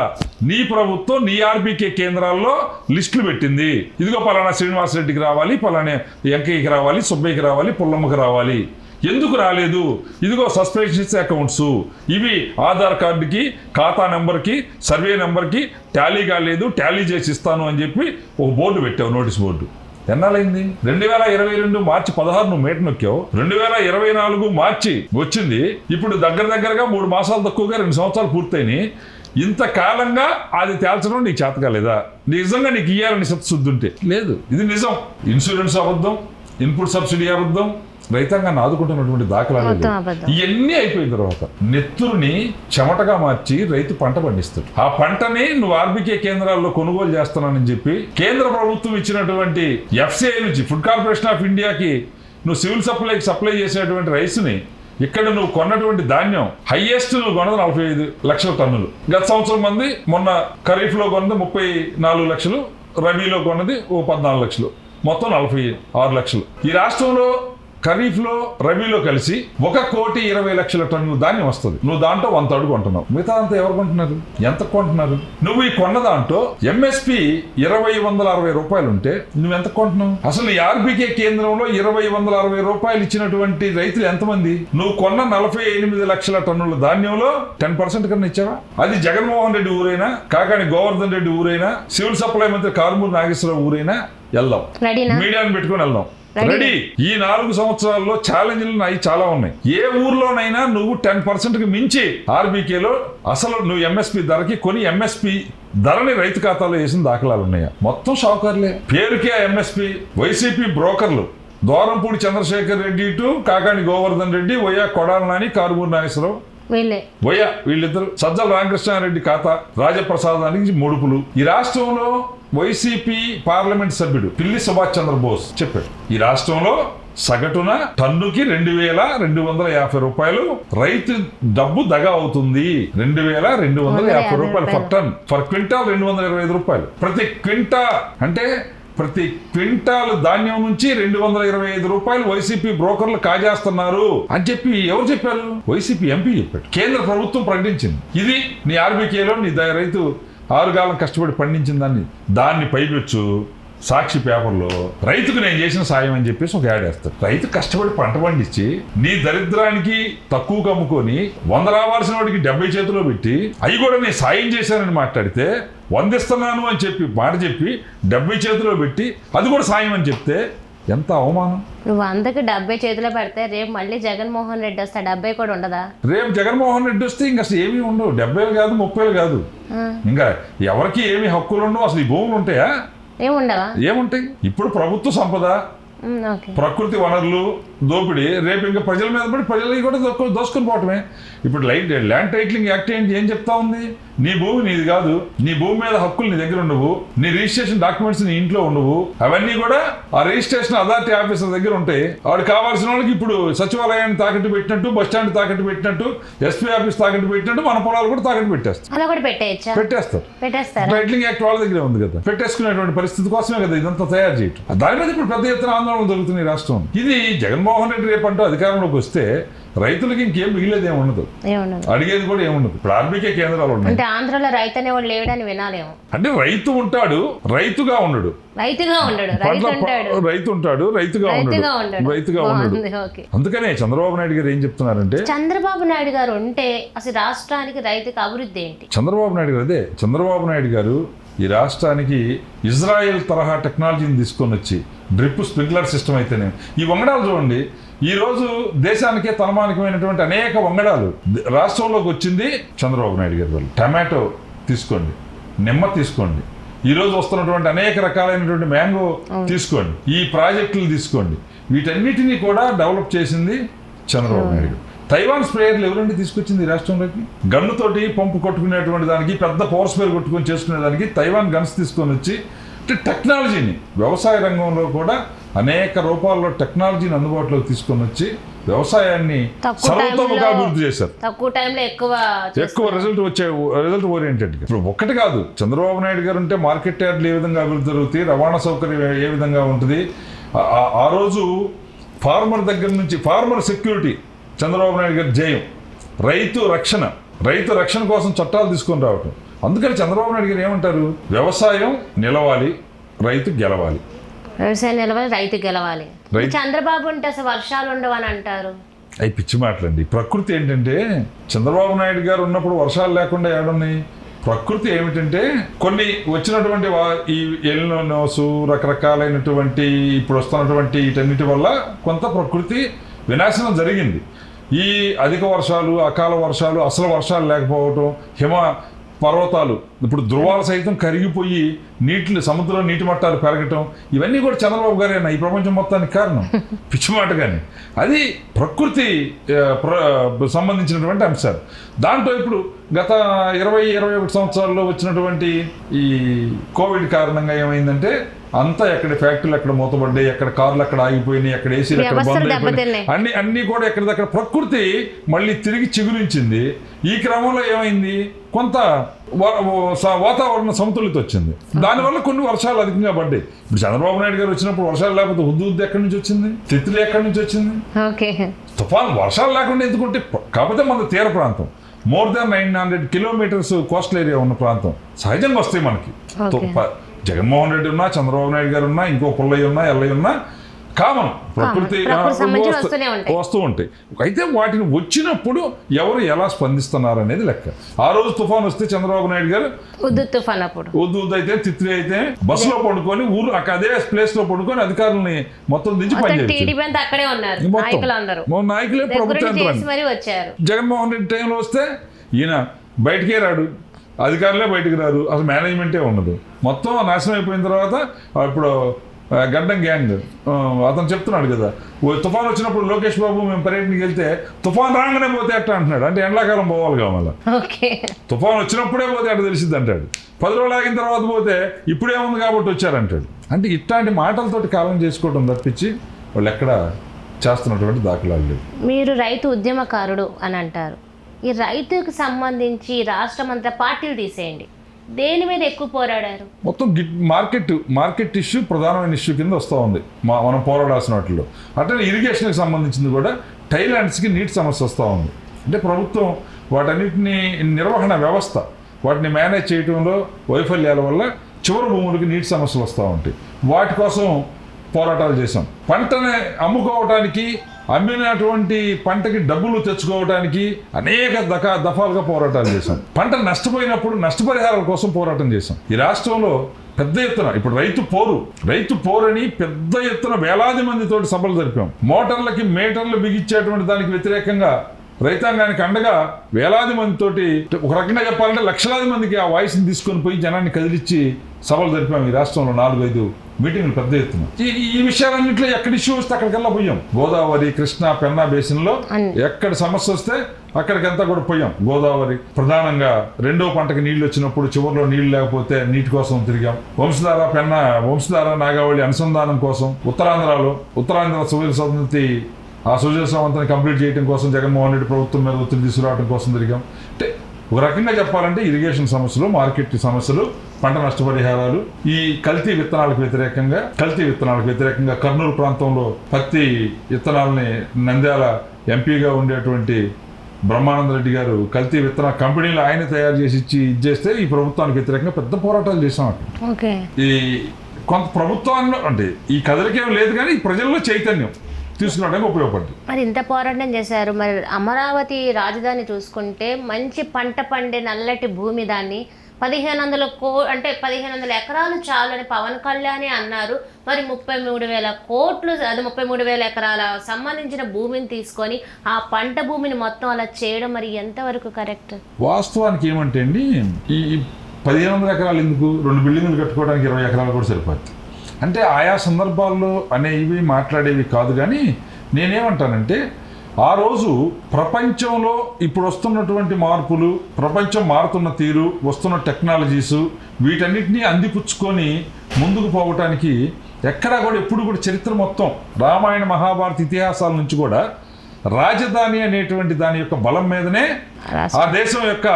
నీ ప్రభుత్వం నీ ఆర్బీకే కేంద్రాల్లో లిస్టులు పెట్టింది. ఇదిగో పలానా శ్రీనివాసరెడ్డికి రావాలి, పలానా వెంకయ్యకి రావాలి, సుబ్బయ్యకి రావాలి, పుల్లమ్మకి రావాలి. ఎందుకు రాలేదు? ఇదిగో సస్పెన్షన్స్ అకౌంట్స్, ఇవి ఆధార్ కార్డుకి, ఖాతా నెంబర్కి, సర్వే నెంబర్కి టాలీ కాలేదు, టాలీ చేసి ఇస్తాను అని చెప్పి ఒక బోర్డు పెట్టావు, నోటీస్ బోర్డు. ఎన్నాళ్ళైంది? 2022 మార్చి 16 నువ్వు మేట నొక్కావు, 2024 మార్చి వచ్చింది. ఇప్పుడు దగ్గరగా 3 మాసాలు తక్కువగా 2 సంవత్సరాలు పూర్తయినాయి. ఇంతకాలంగా అది తేల్చడం నీకు చేత కాలేదా? నిజంగా నీకు ఇయ్యాలని శుద్ధి ఉంటే లేదు. ఇది నిజం. ఇన్సూరెన్స్ అబద్ధం, ఇన్పుట్ సబ్సిడీ అబద్ధం, రైతాంగాన్ని ఆదుకుంటున్నటువంటి దాఖలాలు ఇవన్నీ అయిపోయిన తర్వాత నెత్తురుని చెమటగా మార్చి రైతు పంట పండిస్తాడు. ఆ పంటని నువ్వు ఆర్బీకే కేంద్రాల్లో కొనుగోలు చేస్తున్నానని చెప్పి కేంద్ర ప్రభుత్వం ఇచ్చినటువంటి ఎఫ్సిఐ నుంచి, ఫుడ్ కార్పొరేషన్ ఆఫ్ ఇండియాకి నువ్వు సివిల్ సప్లైకి సప్లై చేసేటువంటి రైస్ని ఇక్కడ నువ్వు కొన్నటువంటి ధాన్యం హైయెస్ట్ నువ్వు కొన్నది 45 లక్షల టన్నులు. గత సంవత్సరం మంది మొన్న ఖరీఫ్లో కొన్నది 34 లక్షలు, రబీలో కొన్నది 14 లక్షలు, మొత్తం 46 లక్షలు. ఈ రాష్ట్రంలో ఖరీఫ్లో రబీలో కలిసి 1,20,00,000 టన్నుల ధాన్యం వస్తుంది. నువ్వు దాంట్లో 100 అడుగు కొంటున్నావు. మిగతా అంతా ఎవరు కొంటున్నారు? ఎంత కొంటున్నారు? నువ్వు ఈ కొన్న దాంట్లో ఎంఎస్పి 2,160 రూపాయలు ఉంటే నువ్వు ఎంత కొంటున్నావు? అసలు ఈ ఆర్బీకే కేంద్రంలో 2,160 రూపాయలు ఇచ్చినటువంటి రైతులు ఎంతమంది? నువ్వు కొన్న 48 లక్షల టన్నుల ధాన్యంలో 10% కన్నా ఇచ్చావా? అది జగన్మోహన్ రెడ్డి ఊరైనా, కాకాని గోవర్ధన్ రెడ్డి ఊరైనా, సివిల్ సప్లై మంత్రి కారుమూరి నాగేశ్వరరావు ఊరైనా వెళ్దాం, మీడియాని పెట్టుకుని వెళ్దాం. రెడీ. ఈ 4 సంవత్సరాల్లో ఛాలెంజ్లు నాయి చాలా ఉన్నాయి. ఏ ఊర్లోనైనా నువ్వు 10%కి మించి ఆర్బీకేలో అసలు నువ్వు ఎంఎస్పి ధరకి కొని ఎంఎస్పి ధరని రైతు ఖాతాలో వేసిన దాఖలాలు ఉన్నాయా? మొత్తం షావుకారులే. పేరుకే ఎంఎస్పి. వైసీపీ బ్రోకర్లు దూరంపూడి చంద్రశేఖర్ రెడ్డి టు కాకాని గోవర్ధన్ రెడ్డి, వయ్యా కొడాల నాని, కారుమూరి నాగేశ్వరరావు, వీళ్ళిద్దరు సజ్జల రామకృష్ణారెడ్డి ఖాతా రాజప్రసాదానికి ముడుపులు. ఈ రాష్ట్రంలో వైసీపీ పార్లమెంట్ సభ్యుడు పిల్లి సుభాష్ చంద్రబోస్ చెప్పాడు, ఈ రాష్ట్రంలో సగటున టన్నుకి 2,250 రూపాయలు రైతు డబ్బు దగా అవుతుంది. 2,250 రూపాయలు ఫర్ టన్. ఫర్ క్వింటాల్ 225 రూపాయలు. ప్రతి క్వింటాల్ ధాన్యం నుంచి 225 రూపాయలు వైసీపీ బ్రోకర్లు కాజేస్తున్నారు అని చెప్పి ఎవరు చెప్పారు? వైసీపీ ఎంపీ చెప్పాడు. కేంద్ర ప్రభుత్వం ప్రకటించింది. ఇది నీ ఆర్బీకేలో నీ రైతు 6 కాలం కష్టపడి పండించిన దాన్ని పైపెచ్చు సాక్షి పేపర్లో రైతుకు నేను చేసిన సాయం అని చెప్పేసి ఒక యాడ్ వేస్తాడు. రైతు కష్టపడి పంట పండించి నీ దరిద్రానికి తక్కువ అమ్ముకొని 100 రావాల్సిన వాడికి 70 చేతిలో పెట్టి అవి కూడా నేను సాయం చేశానని మాట్లాడితే 100 ఇస్తున్నాను అని చెప్పి మాట చెప్పి 70 చేతిలో పెట్టి అది కూడా సాయం అని చెప్తే ఎంత అవమానం. నువ్వు 100కి 70 చేతిలో పెడితే రేపు మళ్ళీ జగన్మోహన్ రెడ్డి వస్తే 70 కూడా ఉండదా? రేపు జగన్మోహన్ రెడ్డి వస్తే ఇంకా అసలు ఏమీ ఉండవు. 70 కాదు, 30 కాదు. ఇంకా ఎవరికి ఏమి హక్కులు ఉండవు. అసలు ఈ భూములు ఉంటాయా? ఏముంటాయి? ఇప్పుడు ప్రభుత్వ సంపద, ప్రకృతి వనరులు దోపిడీ, రేపు ఇంకా ప్రజల మీద పడి ప్రజలకి కూడా దోసుకొని పోవటమే. ఇప్పుడు ల్యాండ్ టైటిలింగ్ యాక్ట్ ఏంటి ఏం చెప్తా ఉంది? నీ భూమి నీది కాదు, నీ భూమి మీద హక్కులు నీ దగ్గర ఉండవు, నీ రిజిస్ట్రేషన్ డాక్యుమెంట్స్ నీ ఇంట్లో ఉండవు, అవన్నీ కూడా ఆ రిజిస్ట్రేషన్ అథారిటీ ఆఫీసర్ దగ్గర ఉంటాయి. వాడు కావాల్సిన వాళ్ళకి ఇప్పుడు సచివాలయాన్ని తాకట్టు పెట్టినట్టు, బస్ స్టాండ్ తాకట్టు పెట్టినట్టు, ఎస్పీ ఆఫీస్ తాకట్టు పెట్టినట్టు మన పొలాలు కూడా తాకట్టు పెట్టేస్తారు. టైటిలింగ్ యాక్ట్ వాళ్ళ దగ్గరే ఉంది కదా. పెట్టేసుకునేటువంటి పరిస్థితి కోసమే కదా ఇదంతా తయారు చేయటం. దాని మీద ఇప్పుడు పెద్ద ఎత్తున ఆందోళన జరుగుతుంది ఈ రాష్ట్రం. ఇది జగన్మోహన్ రెడ్డి రేపంటూ అధికారంలోకి వస్తే రైతులకి ఇంకేం మిగిలేదు, ఏముండదు, అడిగేది కూడా ఏముండదు. ఇప్పుడు ఆర్బీకే కేంద్రాలు ఉన్నాయి. అంటే ఆంధ్రలో రైతు అనేవాడు లేడని వినాలేము. అంటే రైతు ఉంటాడు, రైతుగా ఉండడు. రైతు ఉంటాడు, రైతుగా ఉండడు. అందుకనే చంద్రబాబు నాయుడు గారు ఏం చెప్తున్నారంటే, చంద్రబాబు నాయుడు గారు ఉంటే అసలు రాష్ట్రానికి రైతుకి అభివృద్ధి ఏంటి? చంద్రబాబు నాయుడు గారు ఈ రాష్ట్రానికి ఇజ్రాయెల్ తరహా టెక్నాలజీని తీసుకొని వచ్చి డ్రిప్ స్ప్రింక్లర్ సిస్టమ్ అయితేనే, ఈ వంగడాలు చూడండి, ఈరోజు దేశానికే తలమానికమైనటువంటి అనేక వంగడాలు రాష్ట్రంలోకి వచ్చింది చంద్రబాబు నాయుడు గారి వల్ల. టమాటో తీసుకోండి, నిమ్మ తీసుకోండి, ఈరోజు వస్తున్నటువంటి అనేక రకాలైనటువంటి మ్యాంగో తీసుకోండి, ఈ ప్రాజెక్టులు తీసుకోండి, వీటన్నిటినీ కూడా డెవలప్ చేసింది చంద్రబాబు నాయుడు. తైవాన్ స్ప్రేయర్లు ఎవరండి తీసుకొచ్చింది ఈ రాష్ట్రంలోకి? గన్నుతోటి పంపు కొట్టుకునేటువంటి దానికి, పెద్ద పవర్ స్ప్రేయర్ కొట్టుకొని చేసుకునేదానికి తైవాన్ గన్స్ తీసుకొని వచ్చి టెక్నాలజీని వ్యవసాయ రంగంలో కూడా అనేక రూపాల్లో టెక్నాలజీని అందుబాటులోకి తీసుకొని వచ్చి వ్యవసాయాన్ని సర్వతోముఖ అభివృద్ధి చేశారు. తక్కువ టైంలో ఎక్కువ రిజల్ట్ ఓరియంటెడ్. ఇప్పుడు ఒక్కటి కాదు, చంద్రబాబు నాయుడు గారు ఉంటే మార్కెట్ యార్డ్లు ఏ విధంగా అభివృద్ధి జరుగుతాయి, రవాణా సౌకర్యం ఏ విధంగా ఉంటుంది. ఆ రోజు ఫార్మర్ దగ్గర నుంచి ఫార్మర్ సెక్యూరిటీ చంద్రబాబు నాయుడు గారి జయం, రైతు రక్షణ కోసం చట్టాలు తీసుకొని రావటం. అందుకని చంద్రబాబు నాయుడు గారు ఏమంటారు, వ్యవసాయం నిలవాలి, రైతు గెలవాలి. రైతు గెలవాలి. చంద్రబాబు అంటే అసలు వర్షాలు ఉండవని అంటారు. అవి పిచ్చి మాటలండి. ప్రకృతి ఏంటంటే, చంద్రబాబు నాయుడు గారు ఉన్నప్పుడు వర్షాలు లేకుండా ఏడున్నాయి. ప్రకృతి ఏమిటంటే, కొన్ని వచ్చినటువంటి ఈ ఎల్నోసు రకరకాలైనటువంటి ఇప్పుడు వస్తున్నటువంటి వీటన్నిటి వల్ల కొంత ప్రకృతి వినాశనం జరిగింది. ఈ అధిక వర్షాలు, అకాల వర్షాలు, అసలు వర్షాలు లేకపోవటం, పర్వతాలు ఇప్పుడు ధృవాలు సైతం కరిగిపోయి సముద్రంలో నీటి మట్టాలు పెరగటం ఇవన్నీ కూడా చంద్రబాబు గారేనా ఈ ప్రపంచం మొత్తానికి కారణం. పిచ్చి మాట కానీ అది ప్రకృతి సంబంధించినటువంటి అంశాలు. దాంట్లో ఇప్పుడు గత 20-21 సంవత్సరాల్లో వచ్చినటువంటి ఈ కోవిడ్ కారణంగా ఏమైందంటే అంతా ఎక్కడ ఫ్యాక్టరీలు ఎక్కడ మూతపడ్డాయి, ఎక్కడ కార్లు ఎక్కడ ఆగిపోయినాయి, ఎక్కడ ఏసీలు ఎక్కడ బంద్ అయిపోయినాయి, అన్ని కూడా ఎక్కడిదక్కడ ప్రకృతి మళ్ళీ తిరిగి చిగురించింది. ఈ క్రమంలో ఏమైంది, కొంత వాతావరణ సమతుల్యత వచ్చింది. దానివల్ల కొన్ని వర్షాలు అధికంగా పడ్డాయి. ఇప్పుడు చంద్రబాబు నాయుడు గారు వచ్చినప్పుడు వర్షాలు లేకపోతే ఉద్దు ఎక్కడి నుంచి వచ్చింది, తిత్లీ ఎక్కడి నుంచి వచ్చింది, తుఫాన్ వర్షాలు లేకుండా ఎందుకుంటే కాకపోతే మన తీర ప్రాంతం more than 900 kilometres coastal area ఉన్న ప్రాంతం సహజంగా వస్తాయి మనకి. జగన్మోహన్ రెడ్డి ఉన్నా, చంద్రబాబు నాయుడు గారు ఉన్నా, ఇంకో పుల్లయ్య ఉన్నా, ఎల్లయ్య ఉన్నా కామన్ ప్రకృతి వస్తూ ఉంటాయి. అయితే వాటిని వచ్చినప్పుడు ఎవరు ఎలా స్పందిస్తున్నారు అనేది లెక్క. ఆ రోజు తుఫాన్ వస్తే చంద్రబాబు నాయుడు గారు ఉద్దు అయితే తిత్లీ అయితే బస్సులో పడుకొని ఊరు అదే ప్లేస్ లో పడుకొని అధికారులని మొత్తం దించి పనిచేయాలి. నాయకులే ప్రభుత్వం. జగన్మోహన్ రెడ్డి టైంలో వస్తే ఈయన బయటికే రాడు, అధికారులే బయటకు రారు, అసలు మేనేజ్మెంటే ఉండదు, మొత్తం నాశనం అయిపోయిన తర్వాత ఇప్పుడు గడ్డం గ్యాంగ్ అతను చెప్తున్నాడు కదా, తుఫాన్ వచ్చినప్పుడు లోకేష్ బాబు మేము పర్యటనకి వెళ్తే తుఫాన్ రాగానే పోతే అట్ట అంటున్నాడు. అంటే ఎండాకాలం పోవాలి కావాల, తుఫాన్ వచ్చినప్పుడే పోతే అట్ట తెలిసింది అంటాడు. 10 రోజులు ఆగిన తర్వాత పోతే ఇప్పుడేముంది కాబట్టి వచ్చారంటాడు. అంటే ఇట్లాంటి మాటలతోటి కాలం చేసుకోవడం తప్పించి వాళ్ళు ఎక్కడ చేస్తున్నటువంటి దాఖలాలు లేవు. మీరు రైతు ఉద్యమకారుడు అని అంటారు. ఈ రైతుకు సంబంధించి రాష్ట్రం అంతా పార్టీలు తీసేయండి, దేని మీద ఎక్కువ పోరాడారు? మొత్తం మార్కెట్ ఇష్యూ ప్రధానమైన ఇష్యూ కింద వస్తూ ఉంది మనం పోరాడాల్సిన వాటిలో. అంటే ఇరిగేషన్కి సంబంధించింది కూడా టైలాండ్స్కి నీటి సమస్య వస్తూ ఉంది. అంటే ప్రభుత్వం వాటన్నిటిని నిర్వహణ వ్యవస్థ వాటిని మేనేజ్ చేయడంలో వైఫల్యాల వల్ల చివరి భూములకి నీటి సమస్యలు వస్తూ ఉంటాయి. వాటి కోసం పోరాటాలు చేశాం. పంటని అమ్ముకోవటానికి, అమ్మినటువంటి పంటకి డబ్బులు తెచ్చుకోవడానికి అనేక దఫాలుగా పోరాటాలు చేశాం. పంట నష్టపోయినప్పుడు నష్టపరిహారాల కోసం పోరాటం చేశాం. ఈ రాష్ట్రంలో పెద్ద ఎత్తున ఇప్పుడు రైతు పోరని పెద్ద ఎత్తున వేలాది మందితోటి సభలు జరిపాం. మోటార్లకి మీటర్లు బిగించేటువంటి దానికి వ్యతిరేకంగా రైతాంగానికి అండగా వేలాది మందితోటి, ఒక రకంగా చెప్పాలంటే లక్షలాది మందికి ఆ వాయిస్ని తీసుకొని పోయి జనాన్ని కదిలిచ్చి సభలు జరిపాం. ఈ రాష్ట్రంలో 4-5 మీటింగ్లు పెద్ద ఎత్తున. ఈ విషయాలన్నింటిలో ఎక్కడ ఇష్యూ వస్తే అక్కడికల్లా పోయాం. గోదావరి, కృష్ణా, పెన్నా బేసిన్లో ఎక్కడ సమస్య వస్తే అక్కడికంతా కూడా పోయాం. గోదావరి ప్రధానంగా 2వ పంటకి నీళ్లు వచ్చినప్పుడు చివరిలో నీళ్లు లేకపోతే నీటి కోసం తిరిగాం. వంశధార నాగావళి అనుసంధానం కోసం ఉత్తరాంధ్ర సుజల సవంతిని కంప్లీట్ చేయడం కోసం జగన్మోహన్ రెడ్డి ప్రభుత్వం మీద ఒత్తిడి తీసుకురావడం కోసం తిరిగాం. అంటే ఒక రకంగా చెప్పాలంటే ఇరిగేషన్ సమస్యలు, మార్కెట్ సమస్యలు, పంట నష్టపరిహారాలు, ఈ కల్తీ విత్తనాలకు వ్యతిరేకంగా కర్నూలు ప్రాంతంలో పత్తి విత్తనాలని నంద్యాల ఎంపీగా ఉండేటువంటి బ్రహ్మానంద రెడ్డి గారు కల్తీ విత్తన కంపెనీలు ఆయన తయారు చేసి ఇచ్చేస్తే ఈ ప్రభుత్వానికి వ్యతిరేకంగా పెద్ద పోరాటాలు చేసాం. ఈ కొంత ప్రభుత్వాల్లో అంటే ఈ కదలికేం లేదు కానీ ఈ ప్రజల్లో చైతన్యం తీసుకురావడానికి ఉపయోగపడింది. మరి ఇంత పోరాటం చేశారు. మరి అమరావతి రాజధాని చూసుకుంటే మంచి పంట పండే నల్లటి భూమి, దాన్ని 1500 ఎకరాలు చాలు అని పవన్ కళ్యాణ్ అన్నారు. మరి 33,000 కోట్లు, అది 33,000 ఎకరాల సంబంధించిన భూమిని తీసుకొని ఆ పంట భూమిని మొత్తం అలా చేయడం మరి ఎంతవరకు కరెక్ట్? వాస్తవానికి ఏమంటే అండి, ఈ 1500 ఎకరాలు ఎందుకు, 2 బిల్డింగులు కట్టుకోవడానికి 20 ఎకరాలు కూడా సరిపోతుంది. అంటే ఆయా సందర్భాల్లో అనేవి మాట్లాడేవి కాదు. కానీ నేనేమంటానంటే ఆ రోజు ప్రపంచంలో ఇప్పుడు వస్తున్నటువంటి మార్పులు, ప్రపంచం మారుతున్న తీరు, వస్తున్న టెక్నాలజీసు, వీటన్నిటినీ అందిపుచ్చుకొని ముందుకు పోవటానికి ఎక్కడా కూడా ఎప్పుడు కూడా చరిత్ర మొత్తం రామాయణ మహాభారత ఇతిహాసాల నుంచి కూడా రాజధాని అనేటువంటి దాని యొక్క బలం మీదనే ఆ దేశం యొక్క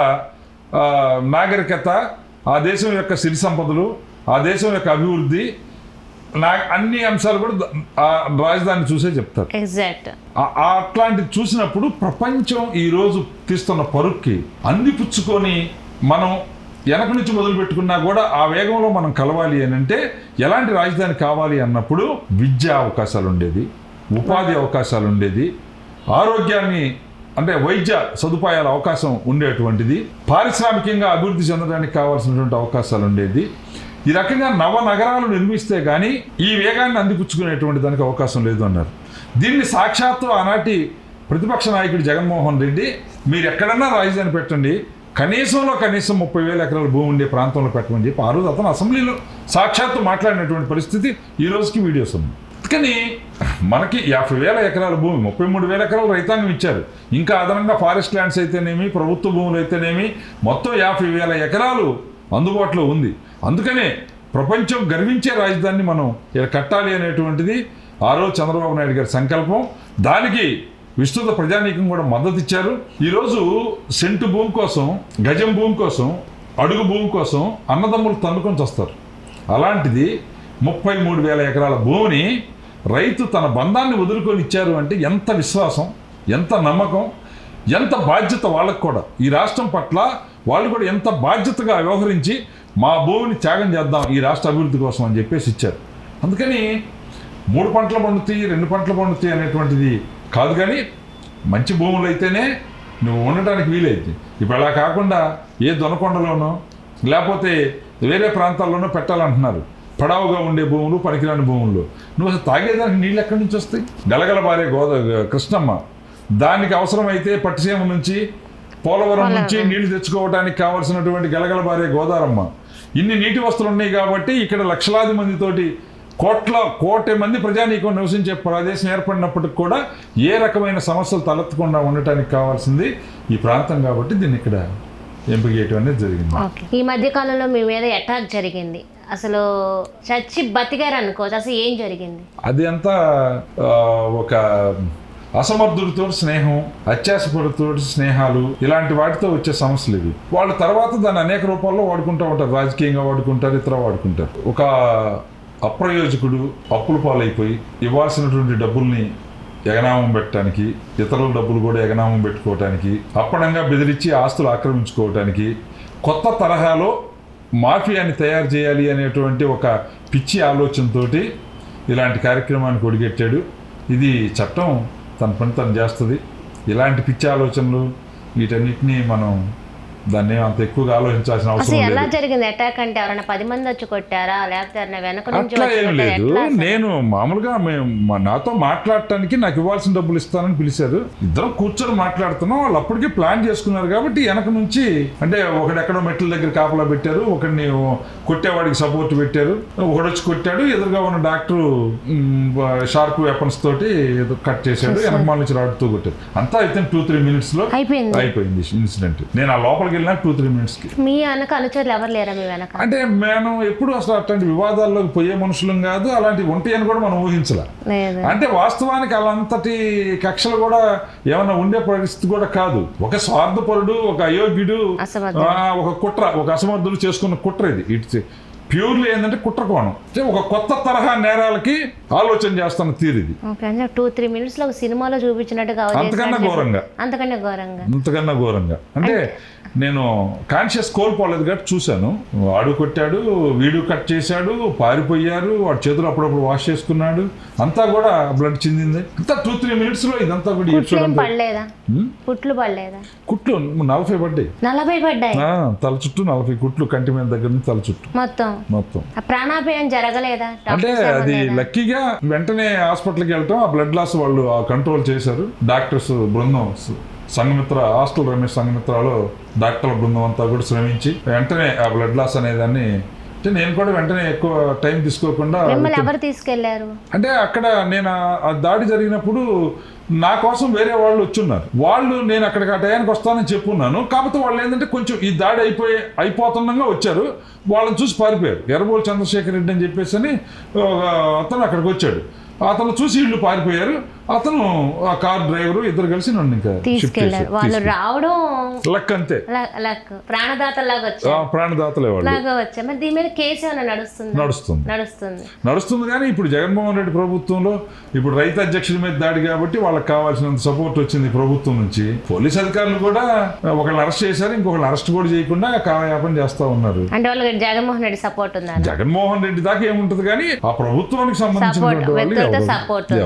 నాగరికత, ఆ దేశం యొక్క సిరి సంపదలు, ఆ దేశం యొక్క అభివృద్ధి, అన్ని అంశాలు కూడా ఆ రాజధాని చూసే చెప్తారు. అట్లాంటివి చూసినప్పుడు ప్రపంచం ఈరోజు తీస్తున్న పరుక్కి అందిపుచ్చుకొని మనం వెనక నుంచి మొదలు పెట్టుకున్నా కూడా ఆ వేగంలో మనం కలవాలి అని అంటే ఎలాంటి రాజధాని కావాలి అన్నప్పుడు విద్యా అవకాశాలు ఉండేది, ఉపాధి అవకాశాలు ఉండేది, ఆరోగ్యాన్ని అంటే వైద్య సదుపాయాల అవకాశం ఉండేటువంటిది, పారిశ్రామికంగా అభివృద్ధి చెందడానికి కావాల్సినటువంటి అవకాశాలు ఉండేది. ఈ రకంగా నగరాలు నిర్మిస్తే కానీ ఈ వేగాన్ని అందిపుచ్చుకునేటువంటి దానికి అవకాశం లేదు అన్నారు. దీన్ని సాక్షాత్తు ఆనాటి ప్రతిపక్ష నాయకుడు జగన్మోహన్ రెడ్డి, మీరు ఎక్కడన్నా రాజధాని పెట్టండి, కనీసం 30,000 ఎకరాల భూమి ఉండే ప్రాంతంలో పెట్టమని చెప్పి ఆ రోజు అతను అసెంబ్లీలో సాక్షాత్తు మాట్లాడినటువంటి పరిస్థితి ఈ రోజుకి వీడియోస్ ఉంది. కానీ మనకి 50,000 ఎకరాల భూమి 33,000 ఎకరాలు రైతాంగం ఇచ్చారు. ఇంకా అదనంగా ఫారెస్ట్ ల్యాండ్స్ అయితేనేమి, ప్రభుత్వ భూములు అయితేనేమి, మొత్తం 50,000 ఎకరాలు అందుబాటులో ఉంది. అందుకనే ప్రపంచం గర్వించే రాజధానిని మనం ఇలా కట్టాలి అనేటువంటిది ఆ రోజు చంద్రబాబు నాయుడు గారి సంకల్పం. దానికి విస్తృత ప్రజానీకం కూడా మద్దతు ఇచ్చారు. ఈరోజు సెంటు భూమి కోసం, గజం భూమి కోసం, అడుగు భూమి కోసం అన్నదమ్ములు తన్నుకొని వస్తారు. అలాంటిది 33,000 ఎకరాల భూమిని రైతు తన బంధాన్ని వదులుకొని ఇచ్చారు అంటే ఎంత విశ్వాసం, ఎంత నమ్మకం, ఎంత బాధ్యత వాళ్ళకు కూడా. ఈ రాష్ట్రం పట్ల వాళ్ళు కూడా ఎంత బాధ్యతగా వ్యవహరించి మా భూమిని త్యాగం చేద్దాం ఈ రాష్ట్ర అభివృద్ధి కోసం అని చెప్పేసి ఇచ్చారు. అందుకని 3 పంటలు పండుతాయి, 2 పంటలు పండుతాయి అనేటువంటిది కాదు. కానీ మంచి భూములు అయితేనే నువ్వు ఉండటానికి వీలైతే. ఇప్పుడు అలా కాకుండా ఏ దొనకొండలోనో లేకపోతే వేరే ప్రాంతాల్లోనో పెట్టాలంటున్నారు. పడావుగా ఉండే భూములు, పనికిరాని భూముల్లో నువ్వు అసలు తాగేదానికి నీళ్ళు ఎక్కడి నుంచి వస్తాయి? గలగల బారే కృష్ణమ్మ దానికి అవసరమైతే పట్టిసీమ నుంచి, పోలవరం నుంచి నీళ్లు తెచ్చుకోవడానికి కావాల్సినటువంటి గలగల బారే గోదారమ్మ. ఇన్ని నీటి వస్తువులు ఉన్నాయి కాబట్టి ఇక్కడ లక్షలాది మందితోటి కోటి మంది ప్రజానీకం నివసించే ప్రదేశం ఏర్పడినప్పటికి కూడా ఏ రకమైన సమస్యలు తలెత్తకుండా ఉండటానికి కావాల్సింది ఈ ప్రాంతం కాబట్టి దీన్ని ఇక్కడ ఎంపిక చేయడం అనేది జరిగింది. ఈ మధ్య కాలంలో మీ మీద అటాక్ జరిగింది, అసలు చచ్చి బతికారు అనుకోవచ్చు. అసలు ఏం జరిగింది? అది అంతా ఒక అసమర్థుడితో స్నేహం, అత్యాశపడుతో స్నేహాలు, ఇలాంటి వాటితో వచ్చే సమస్యలు ఇవి. వాళ్ళు తర్వాత దాన్ని అనేక రూపాల్లో వాడుకుంటూ ఉంటారు. రాజకీయంగా వాడుకుంటారు, ఇతర వాడుకుంటారు. ఒక అప్రయోజకుడు అప్పుల పాలైపోయి ఇవ్వాల్సినటువంటి డబ్బుల్ని ఎగనామం పెట్టడానికి, ఇతరుల డబ్బులు కూడా ఎగనామం పెట్టుకోవటానికి, అప్పనంగా బెదిరించి ఆస్తులు ఆక్రమించుకోవటానికి, కొత్త తరహాలో మాఫియాని తయారు చేయాలి అనేటువంటి ఒక పిచ్చి ఆలోచనతోటి ఇలాంటి కార్యక్రమానికి ఒడిగట్టాడు. ఇది చట్టం తన పని తను చేస్తుంది. ఇలాంటి పిచ్చి ఆలోచనలు వీటన్నిటినీ మనం దాన్ని అంత ఎక్కువగా ఆలోచించాల్సిన అవసరం లేదు. ఎలా జరిగింది అటాక్ అంటే? ఎవరైనా 10 మంది వచ్చి కొట్టారా, లేకపోతే వెనక నుంచి? అట్లా ఏం లేదు. నేను మామూలుగా నాతో మాట్లాడటానికి నాకు ఇవ్వాల్సిన డబ్బులు ఇస్తానని పిలిచారు. ఇద్దరం కూర్చొని మాట్లాడుతున్నాం. వాళ్ళు అప్పటికే ప్లాన్ చేసుకున్నారు కాబట్టి వెనక నుంచి అంటే ఒకడెక్కడో మెట్ల దగ్గర కాపలా పెట్టారు, ఒకడిని కొట్టేవాడికి సపోర్ట్ పెట్టారు, ఒకడు వచ్చి కొట్టాడు. ఎదురుగా ఉన్న డాక్టర్ షార్ప్ వెపన్స్ తోటి కట్ చేశాడు, వెనకమాల నుంచి రాడుతూ కొట్టారు. అంతా అయితే 2-3 minutes లో అయిపోయింది ఇన్సిడెంట్. నేను ఆ లోపలికి వెళ్ళినా 2-3 minutes కి. మీ వెనక అనుచరులు ఎవరు లేరా మీ వెనక? అంటే మనం ఎప్పుడు అసలు అట్లాంటి వివాదాల్లోకి పోయే మనుషులం కాదు, అలాంటివి ఉంటాయని కూడా మనం ఊహించలే. అంటే వాస్తవానికి అలాంతటి కక్షలు కూడా ఏమైనా ఉండే పరిస్థితి కూడా కాదు. ఒక స్వార్థపరుడు, ఒక అయోగ్యుడు, ఒక కుట్ర, ఒక అసమర్థుడు చేసుకున్న కుట్ర ఇది. ఇట్స్ ప్యూర్లీ ఏంటంటే కుట్ర కోణం. ఒక కొత్త తరహా నేరాలకి ఆలోచన చేస్తున్న తీరు ఇది. 2-3 minutes లో సినిమాలో చూపించినట్టుగా అంతకన్నా ఘోరంగా అంటే నేను కాన్షియస్ కోల్పోలేదు కాబట్టి చూశాను. వాడు కొట్టాడు, వీడు కట్ చేశాడు, పారిపోయారు, వాడు చేతులు అప్పుడప్పుడు వాష్ చేసుకున్నాడు, అంతా కూడా బ్లడ్ చిందింది. అంతా 2-3 minutes లో ఇదంతా కూడా కుట్లు పడలేదా? కుట్లు 40 పడ్డాయి. 40 పడ్డాయి. తల చుట్టూ 40 కుట్లు, కంటి మీద దగ్గర నుంచి తల చుట్టూ మొత్తం. ప్రాణాపాయం జరగలేదా? అంటే అది లక్కీగా వెంటనే హాస్పిటల్కి వెళ్ళటం, ఆ బ్లడ్ లాస్ వాళ్ళు కంట్రోల్ చేశారు. డాక్టర్స్ బృందం, సంఘమిత్ర హాస్టల్ రమేష్ సంఘమిత్రలో డాక్టర్ల బృందం అంతా కూడా శ్రమించి వెంటనే ఆ బ్లడ్ లాస్ అనేదాన్ని, నేను కూడా వెంటనే ఎక్కువ టైం తీసుకోకుండా. ఎవరు తీసుకెళ్లారు అంటే అక్కడ నేను ఆ దాడి జరిగినప్పుడు నా కోసం వేరే వాళ్ళు వచ్చున్నారు. వాళ్ళు నేను అక్కడికి ఆ టయానికి వస్తానని చెప్పున్నాను. కాకపోతే వాళ్ళు ఏంటంటే కొంచెం ఈ దాడి అయిపోతుండగా వచ్చారు. వాళ్ళని చూసి పారిపోయారు. ఎర్రబోలు చంద్రశేఖర్ రెడ్డి అని చెప్పేసి అని అతను అక్కడికి వచ్చాడు. అతను చూసి వీళ్ళు పారిపోయారు. అతను ఆ కార్ డ్రైవరు ఇద్దరు కలిసి నన్ను ఇంకా తీసుకెళ్లారు. వాళ్ళు రావడం లక్ అంతే. ప్రాణదాతలే వాళ్ళు. మరి దీని మీద కేసు ఏమైనా నడుస్తుంది కానీ ఇప్పుడు జగన్మోహన్ రెడ్డి ప్రభుత్వంలో ఇప్పుడు రైతు అధ్యక్షుడి మీద దాడి కాబట్టి వాళ్ళకి కావాల్సినంత సపోర్ట్ వచ్చింది ప్రభుత్వం నుంచి. పోలీస్ అధికారులు కూడా ఒకళ్ళని అరెస్ట్ చేశారు, ఇంకొకళ్ళు అరెస్ట్ కూడా చేయకుండా కాలయాపన చేస్తా ఉన్నారు. అంటే వాళ్ళకి జగన్మోహన్ రెడ్డి సపోర్ట్ ఉందా? జగన్మోహన్ రెడ్డి దాకా ఏముంటది కానీ ఆ ప్రభుత్వానికి సంబంధించినటువంటి వాళ్ళు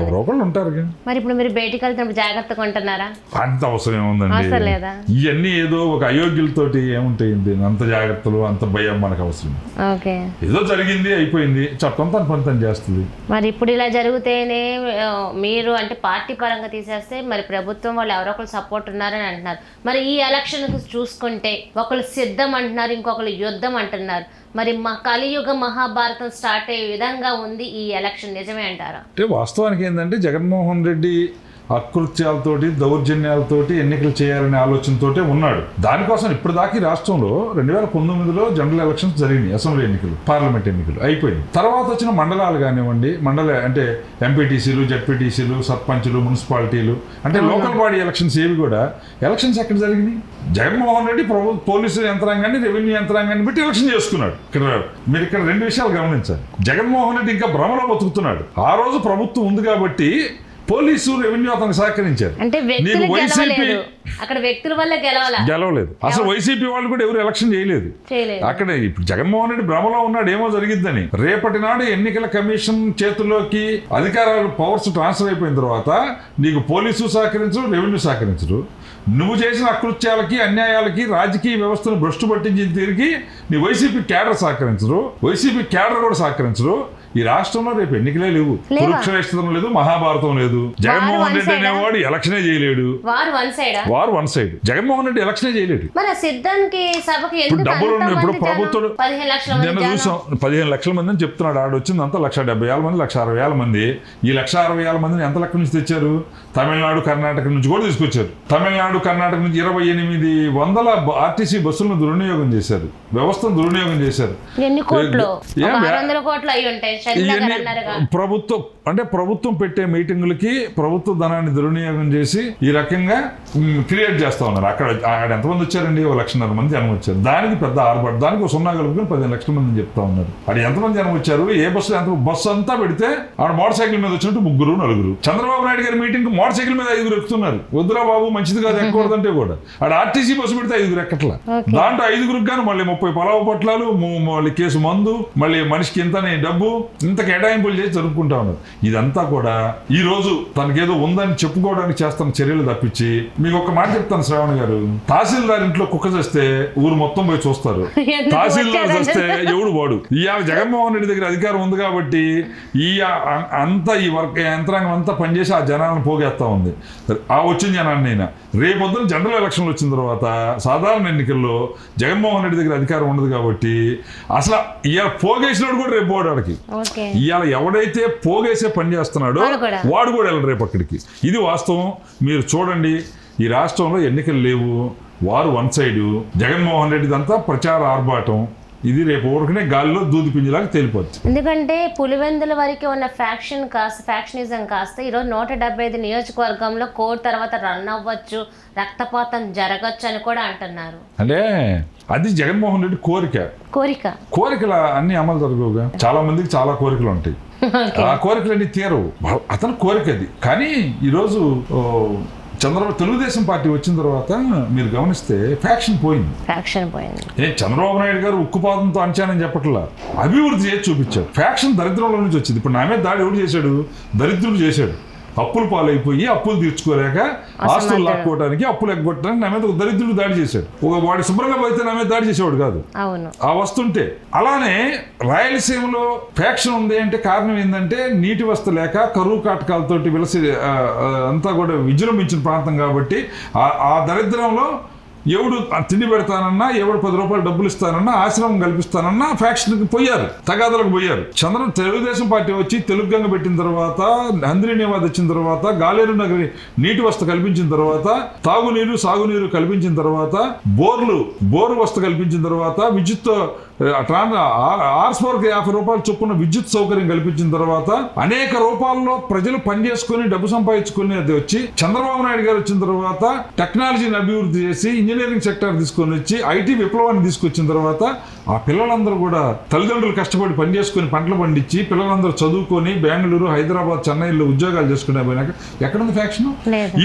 ఎవరో ఒకళ్ళు ఉంటారు. మరి ఇప్పుడు మీరు బయటికి వెళ్తున్నప్పుడు జాగ్రత్తగా ఉంటున్నారా? అంత అవసరం అవసరం ఏముందండి, లేదా? ఇవన్నీ ఏదో ఒక అయోగ్యులతోటి ఏముంటాయింది, అంత జాగ్రత్తలు అంత భయం మనకు అవసరం. ఓకే, ఏదో జరిగింది అయిపోయింది, చట్టం తన పని తను చేస్తుంది. మరి ఇప్పుడు ఇలా జరిగితేనే మీరు అంటే పార్టీ పరంగా తీసేస్తే మరి ప్రభుత్వం వాళ్ళు ఎవరో ఒకరు సపోర్ట్ ఉన్నారని అంటున్నారు. మరి ఈ ఎలక్షన్ చూసుకుంటే ఒకళ్ళు సిద్ధం అంటున్నారు, ఇంకొకరు యుద్ధం అంటున్నారు. మరి కలియుగ మహాభారతం స్టార్ట్ అయ్యే విధంగా ఉంది ఈ ఎలక్షన్, నిజమే అంటారా? అంటే వాస్తవానికి ఏంటంటే జగన్మోహన్ రెడ్డి అకృత్యాలతోటి దౌర్జన్యాలతోటి ఎన్నికలు చేయాలనే ఆలోచనతోటే ఉన్నాడు. దానికోసం ఇప్పుడు దాకా ఈ రాష్ట్రంలో 2019లో జనరల్ ఎలక్షన్స్ జరిగినాయి, అసెంబ్లీ ఎన్నికలు, పార్లమెంట్ ఎన్నికలు అయిపోయింది. తర్వాత వచ్చిన మండలాలు కానివ్వండి, అంటే ఎంపీటీసీలు, జడ్పీటీసీలు, సర్పంచులు, మున్సిపాలిటీలు, అంటే లోకల్ బాడీ ఎలక్షన్స్ ఏవి కూడా ఎలక్షన్స్ ఎక్కడ జరిగినాయి? జగన్మోహన్ రెడ్డి పోలీసు యంత్రాంగాన్ని, రెవెన్యూ యంత్రాంగాన్ని పెట్టి ఎలక్షన్ చేసుకున్నాడు. మీరు ఇక్కడ రెండు విషయాలు గమనించాలి. జగన్మోహన్ రెడ్డి ఇంకా భ్రమలో బతుకుతున్నాడు. ఆ రోజు ప్రభుత్వం ఉంది కాబట్టి పోలీసు, రెవెన్యూ అతనికి సహకరించారు. అంటే అక్కడ వ్యక్తుల వల్ల గెలవలేదు. అసలు వైసీపీ వాళ్ళు కూడా ఎవరు ఎలక్షన్ చేయలేదు అక్కడ. ఇప్పుడు జగన్మోహన్ రెడ్డి భ్రమలో ఉన్నాడు, ఏమో జరిగిద్దని. రేపటి నాడు ఎన్నికల కమిషన్ చేతుల్లోకి అధికారాలు, పవర్స్ ట్రాన్స్ఫర్ అయిపోయిన తర్వాత నీకు పోలీసు సహకరించరు, రెవెన్యూ సహకరించరు. నువ్వు చేసిన అకృత్యాలకి, అన్యాయాలకి, రాజకీయ వ్యవస్థను భ్రష్టు పట్టించిన తిరిగి నీ వైసీపీ క్యాడర్ సహకరించరు, వైసీపీ క్యాడర్ కూడా సహకరించరు. ఈ రాష్ట్రంలో రేపు ఎన్నికలే లేవు, కురుక్షేత్రం లేదు, మహాభారతం లేదు. జగన్మోహన్ రెడ్డి అనేవాడు ఎలక్షనే చేయలేడు. వారు వన్ సైడ్. జగన్మోహన్ రెడ్డి ఎలక్షనే చేయలేడు. డబ్బులు ఇప్పుడు ప్రభుత్వం నిన్న చూసాం, 15 లక్షల మంది అని చెప్తున్నాడు. ఆడు వచ్చింది అంతా 1,70,000 మంది, 1,60,000 మంది. ఈ 1,60,000 మందిని ఎంత లెక్క నుంచి తెచ్చారు? తమిళనాడు, కర్ణాటక నుంచి కూడా తీసుకొచ్చారు. తమిళనాడు, కర్ణాటక నుంచి 2800 ఆర్టీసీ బస్సులను దుర్వినియోగం చేశారు, వ్యవస్థను దుర్వినియోగం చేశారు. ప్రభుత్వం పెట్టే మీటింగులకి ప్రభుత్వ ధనాన్ని దుర్వినియోగం చేసి ఈ రకంగా క్రియేట్ చేస్తా ఉన్నారు. అక్కడ ఎంతమంది వచ్చారండి? 1,00,000 మంది జనం వచ్చారు. దానికి పెద్ద ఆర్భాటు, దానికి 0 కలుపుకొని 15 లక్షల మంది చెప్తా ఉన్నారు. అది ఎంతమంది జనం వచ్చారు? ఏ బస్సు అంతా పెడితే ఆడ మోటార్ సైకిల్ మీద వచ్చినట్టు 3, 4. చంద్రబాబు నాయుడు గారి మీటింగ్ మోటార్ సైకిల్ మీద 5 ఎక్కుతున్నారు. వద్దురా బాబు, మంచిది కాదు, ఎక్కకూడదంటే కూడా. ఆడ ఆర్టీసీ బస్సు పెడితే 5 ఎక్కట్లా. దాంట్లో 5 గాను మళ్ళీ 30 పలావు పొట్లాలు, మళ్ళీ కేసు మందు, మళ్ళీ మనిషికి ఇంతని డబ్బు, ఇంత కేటాయింపులు చేసి జరుపుకుంటా ఉన్నారు. ఇదంతా కూడా ఈ రోజు తనకేదో ఉందని చెప్పుకోవడానికి చేస్తున్న చర్యలు తప్పించి, మీకు ఒక మాట చెప్తాను శ్రావణ్ గారు, తహసీల్దార్ ఇంట్లో కుక్క చేస్తే ఊరు మొత్తం పోయి చూస్తారు. తహసీల్దార్ చేస్తే ఎవడు వాడు. ఇవాళ జగన్మోహన్ రెడ్డి దగ్గర అధికారం ఉంది కాబట్టి ఈ యంత్రాంగం అంతా పనిచేసి ఆ జనాలను పోగేస్తా ఉంది. ఆ వచ్చిన జనాన్ని అయినా రేపొద్దున జనరల్ ఎలక్షన్లు వచ్చిన తర్వాత సాధారణ ఎన్నికల్లో జగన్మోహన్ రెడ్డి దగ్గర అధికారం ఉండదు కాబట్టి అసలు ఇవాళ పోగేసినాడు కూడా రేపు పోవడానికి. ఇవాళ ఎవడైతే పోగేసే పని చేస్తున్నాడో వాడు కూడా వెళ్ళడు రేపు అక్కడికి. ఇది వాస్తవం. మీరు చూడండి, ఈ రాష్ట్రంలో ఎన్నికలు లేవు, వారు వన్ సైడు. జగన్మోహన్ రెడ్డిదంతా ప్రచార ఆర్భాటం. ఇది రేపు ఊరికనే గాలిలో దూది పింజలాగా తేలిపోద్ది. ఎందుకంటే పులివెందుల వరకు ఉన్న ఫ్యాక్షనిజం కాస్త ఈరోజు 175 నియోజకవర్గంలో కోర్టు తర్వాత రన్ అవ్వచ్చు, రక్తపాతం జరగచ్చు అని కూడా అంటున్నారు. అంటే అది జగన్మోహన్ రెడ్డి కోరికల అన్ని అమలు జరగవుగా. చాలా మందికి చాలా కోరికలు ఉంటాయి. ఆ కోరికలన్నీ తీరవు. అతని కోరిక అది. కానీ ఈరోజు తెలుగుదేశం పార్టీ వచ్చిన తర్వాత మీరు గమనిస్తే ఫ్యాక్షన్ పోయింది. చంద్రబాబు నాయుడు గారు ఉక్కుపాదంతో అంచానని చెప్పట్లా, అభివృద్ధి చేసి చూపించాడు. ఫ్యాక్షన్ దరిద్రంలో నుంచి వచ్చింది. ఇప్పుడు నా మీద దాడి ఎవడు చేశాడు? దరిద్రుడు చేశాడు. అప్పులు పాలైపోయి అప్పులు తీర్చుకోలేక ఆస్తులు లాక్కోవడానికి, అప్పులు ఎగ్గొట్టడానికి నా మీద ఒక దరిద్రుడు దాడి చేశాడు. వాడి శుభ్రంగా పోతే నా మీద దాడి చేసేవాడు కాదు. ఆ వస్తుంటే అలానే రాయలసీమలో ఫ్యాక్షన్ ఉంది అంటే కారణం ఏంటంటే నీటి వసతి లేక, కరువు కాటకాలతోటి అంతా కూడా విజృంభించిన ప్రాంతం కాబట్టి ఆ దరిద్రంలో ఎవడు తిండి పెడతానన్నా, ఎవడు 10 రూపాయలు డబ్బులు ఇస్తానన్నా, ఆశ్రమం కల్పిస్తానన్నా ఫ్యాక్షన్కి పోయారు, తగాదలకు పోయారు. తెలుగుదేశం పార్టీ వచ్చి తెలుగు గంగ పెట్టిన తర్వాత, హంద్రీనివాద్ వచ్చిన తర్వాత, గాలేరు నగరి నీటి వసతి కల్పించిన తర్వాత, తాగునీరు, సాగునీరు కల్పించిన తర్వాత, బోరు వసతి కల్పించిన తర్వాత, విద్యుత్ ఆర్స్పోర్కి 50 రూపాయలు చొప్పున విద్యుత్ సౌకర్యం కల్పించిన తర్వాత, అనేక రూపాల్లో ప్రజలు పనిచేసుకుని డబ్బు సంపాదించుకుని అది వచ్చి చంద్రబాబు నాయుడు గారు వచ్చిన తర్వాత టెక్నాలజీని అభివృద్ధి చేసి ఇంజనీరింగ్ సెక్టర్ తీసుకొని వచ్చి ఐటీ విప్లవాన్ని తీసుకొచ్చిన తర్వాత ఆ పిల్లలందరూ కూడా తల్లిదండ్రులు కష్టపడి పనిచేసుకుని పంటలు పండించి పిల్లలందరూ చదువుకొని బెంగళూరు, హైదరాబాద్, చెన్నైలో ఉద్యోగాలు చేసుకునే పోయినాక ఎక్కడుంది ఫ్యాక్షన్?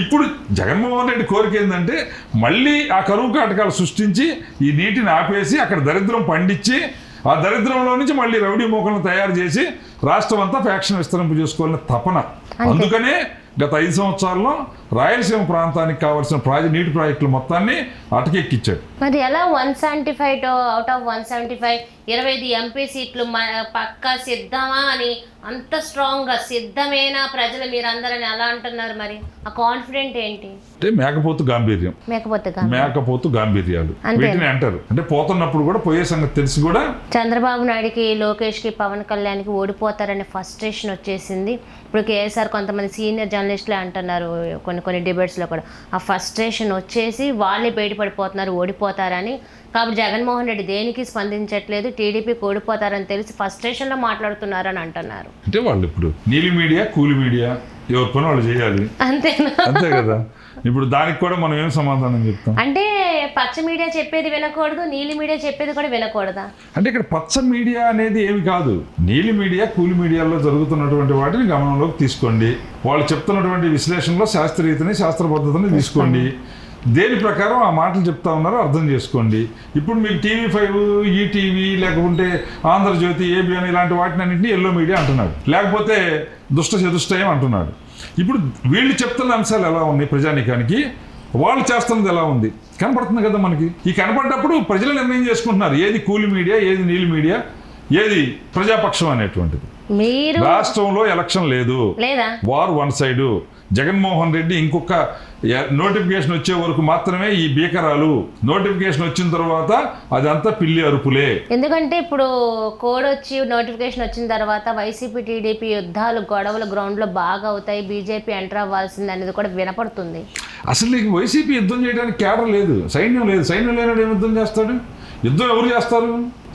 ఇప్పుడు జగన్మోహన్ రెడ్డి కోరిక ఏంటంటే మళ్ళీ ఆ కరువు కాటకాలు సృష్టించి ఈ నీటిని ఆపేసి అక్కడ దరిద్రం పండించి ఆ దరిద్రంలో నుంచి మళ్ళీ రౌడీ మోకలను తయారు చేసి రాష్ట్రం అంతా ఫ్యాక్షన్ విస్తరింపు చేసుకోవాలని తపన. అందుకనే గత 5 సంవత్సరాల్లో రాయలసీమ ప్రాంతానికి కావాల్సిన నీటి ప్రాజెక్టులు మొత్తాన్ని అటకెక్కిచ్చాడు. మరి ఎలా 175 అవుట్ ఆఫ్ 175 25 ఎంపీ సీట్లు పక్కా సిద్ధమా అని అంత స్ట్రాంగ్గా సిద్ధమేనా ప్రజలు మీరందరని ఎలా అంటున్నారు? మరి ఆ కాన్ఫిడెంట్ ఏంటి? అంటే మేకపోతు గాంభీర్యం, మేకపోతు గాంభీర్యాలు వీటిని అంటారు. అంటే పోతున్నప్పుడు కూడా పోయే సంగతి తెలిసి కూడా చంద్రబాబు నాయుడుకి, లోకేష్కి, పవన్ కళ్యాణ్కి ఓడిపోతారనే ఫ్రస్ట్రేషన్ వచ్చేసింది. ఇప్పుడు కేఎస్ఆర్ కొంతమంది సీనియర్ జర్నలిస్టులే అంటున్నారు కొన్ని డిబేట్స్లో కూడా, ఆ ఫ్రస్ట్రేషన్ వచ్చేసి వాళ్ళే బయటపడిపోతున్నారు ఓడిపోతారని. కాబట్టి జగన్మోహన్ రెడ్డి దేనికి స్పందించట్లేదు, టీడీపీకి ఓడిపోతారని తెలిసి ఫ్రస్ట్రేషన్లో మాట్లాడుతున్నారని అంటున్నారు. అంటే వాళ్ళు ఇప్పుడు నీలి మీడియా, కూలి మీడియా ఎవరి పని వాళ్ళు చేయాలి, అంతేనా? అంతే కదా. ఇప్పుడు దానికి కూడా మనం ఏం సమాధానం చెప్తాం? అంటే పచ్చ మీడియా చెప్పేది వినకూడదు, నీలి మీడియా చెప్పేది కూడా వినకూడదా? అంటే ఇక్కడ పచ్చ మీడియా అనేది ఏమి కాదు, నీలి మీడియా, కూలి మీడియాలో జరుగుతున్నటువంటి వాటిని గమనంలోకి తీసుకోండి. వాళ్ళు చెప్తున్నటువంటి విశ్లేషణలో శాస్త్రీయతని, శాస్త్ర పద్ధతిని తీసుకోండి. దేని ప్రకారం ఆ మాటలు చెప్తా ఉన్నారో అర్థం చేసుకోండి. ఇప్పుడు మీకు TV5, ఈటీవీ, లేకపోతే ఆంధ్రజ్యోతి, ఏబిఎన్ ఇలాంటి వాటిని అన్నింటినీ ఎల్లో మీడియా అంటున్నాడు, లేకపోతే దుష్ట చతుష్టయం అంటున్నాడు. ఇప్పుడు వీళ్ళు చెప్తున్న అంశాలు ఎలా ఉన్నాయి ప్రజానీకానికి, వాళ్ళు చేస్తున్నది ఎలా ఉంది కనపడుతుంది కదా మనకి. ఈ కనపడ్డప్పుడు ప్రజలు నిర్ణయం చేసుకుంటున్నారు ఏది కూలి మీడియా, ఏది నీలి మీడియా, ఏది ప్రజాపక్షం అనేటువంటిది. రాష్ట్రంలో ఎలక్షన్ లేదు, war one side. Jaganmohan Reddy ఇంకొక నోటిఫికేషన్ వచ్చే వరకు మాత్రమే ఈ బీకరాలు, నోటిఫికేషన్ వచ్చిన తర్వాత అదంతా పిల్లి అరుపులే. ఎందుకంటే ఇప్పుడు కోడ్ వచ్చి నోటిఫికేషన్ వచ్చిన తర్వాత వైసీపీ టీడీపీ యుద్ధాలు, గొడవలు గ్రౌండ్లో బాగా అవుతాయి, బీజేపీ ఎంటర్ అవ్వాల్సింది అనేది కూడా వినపడుతుంది. అసలు నీకు వైసీపీ యుద్ధం చేయడానికి కేడర్ లేదు, సైన్యం లేదు. సైన్యం లేనాడు ఏం యుద్ధం చేస్తాడు? యుద్ధం ఎవరు చేస్తారు?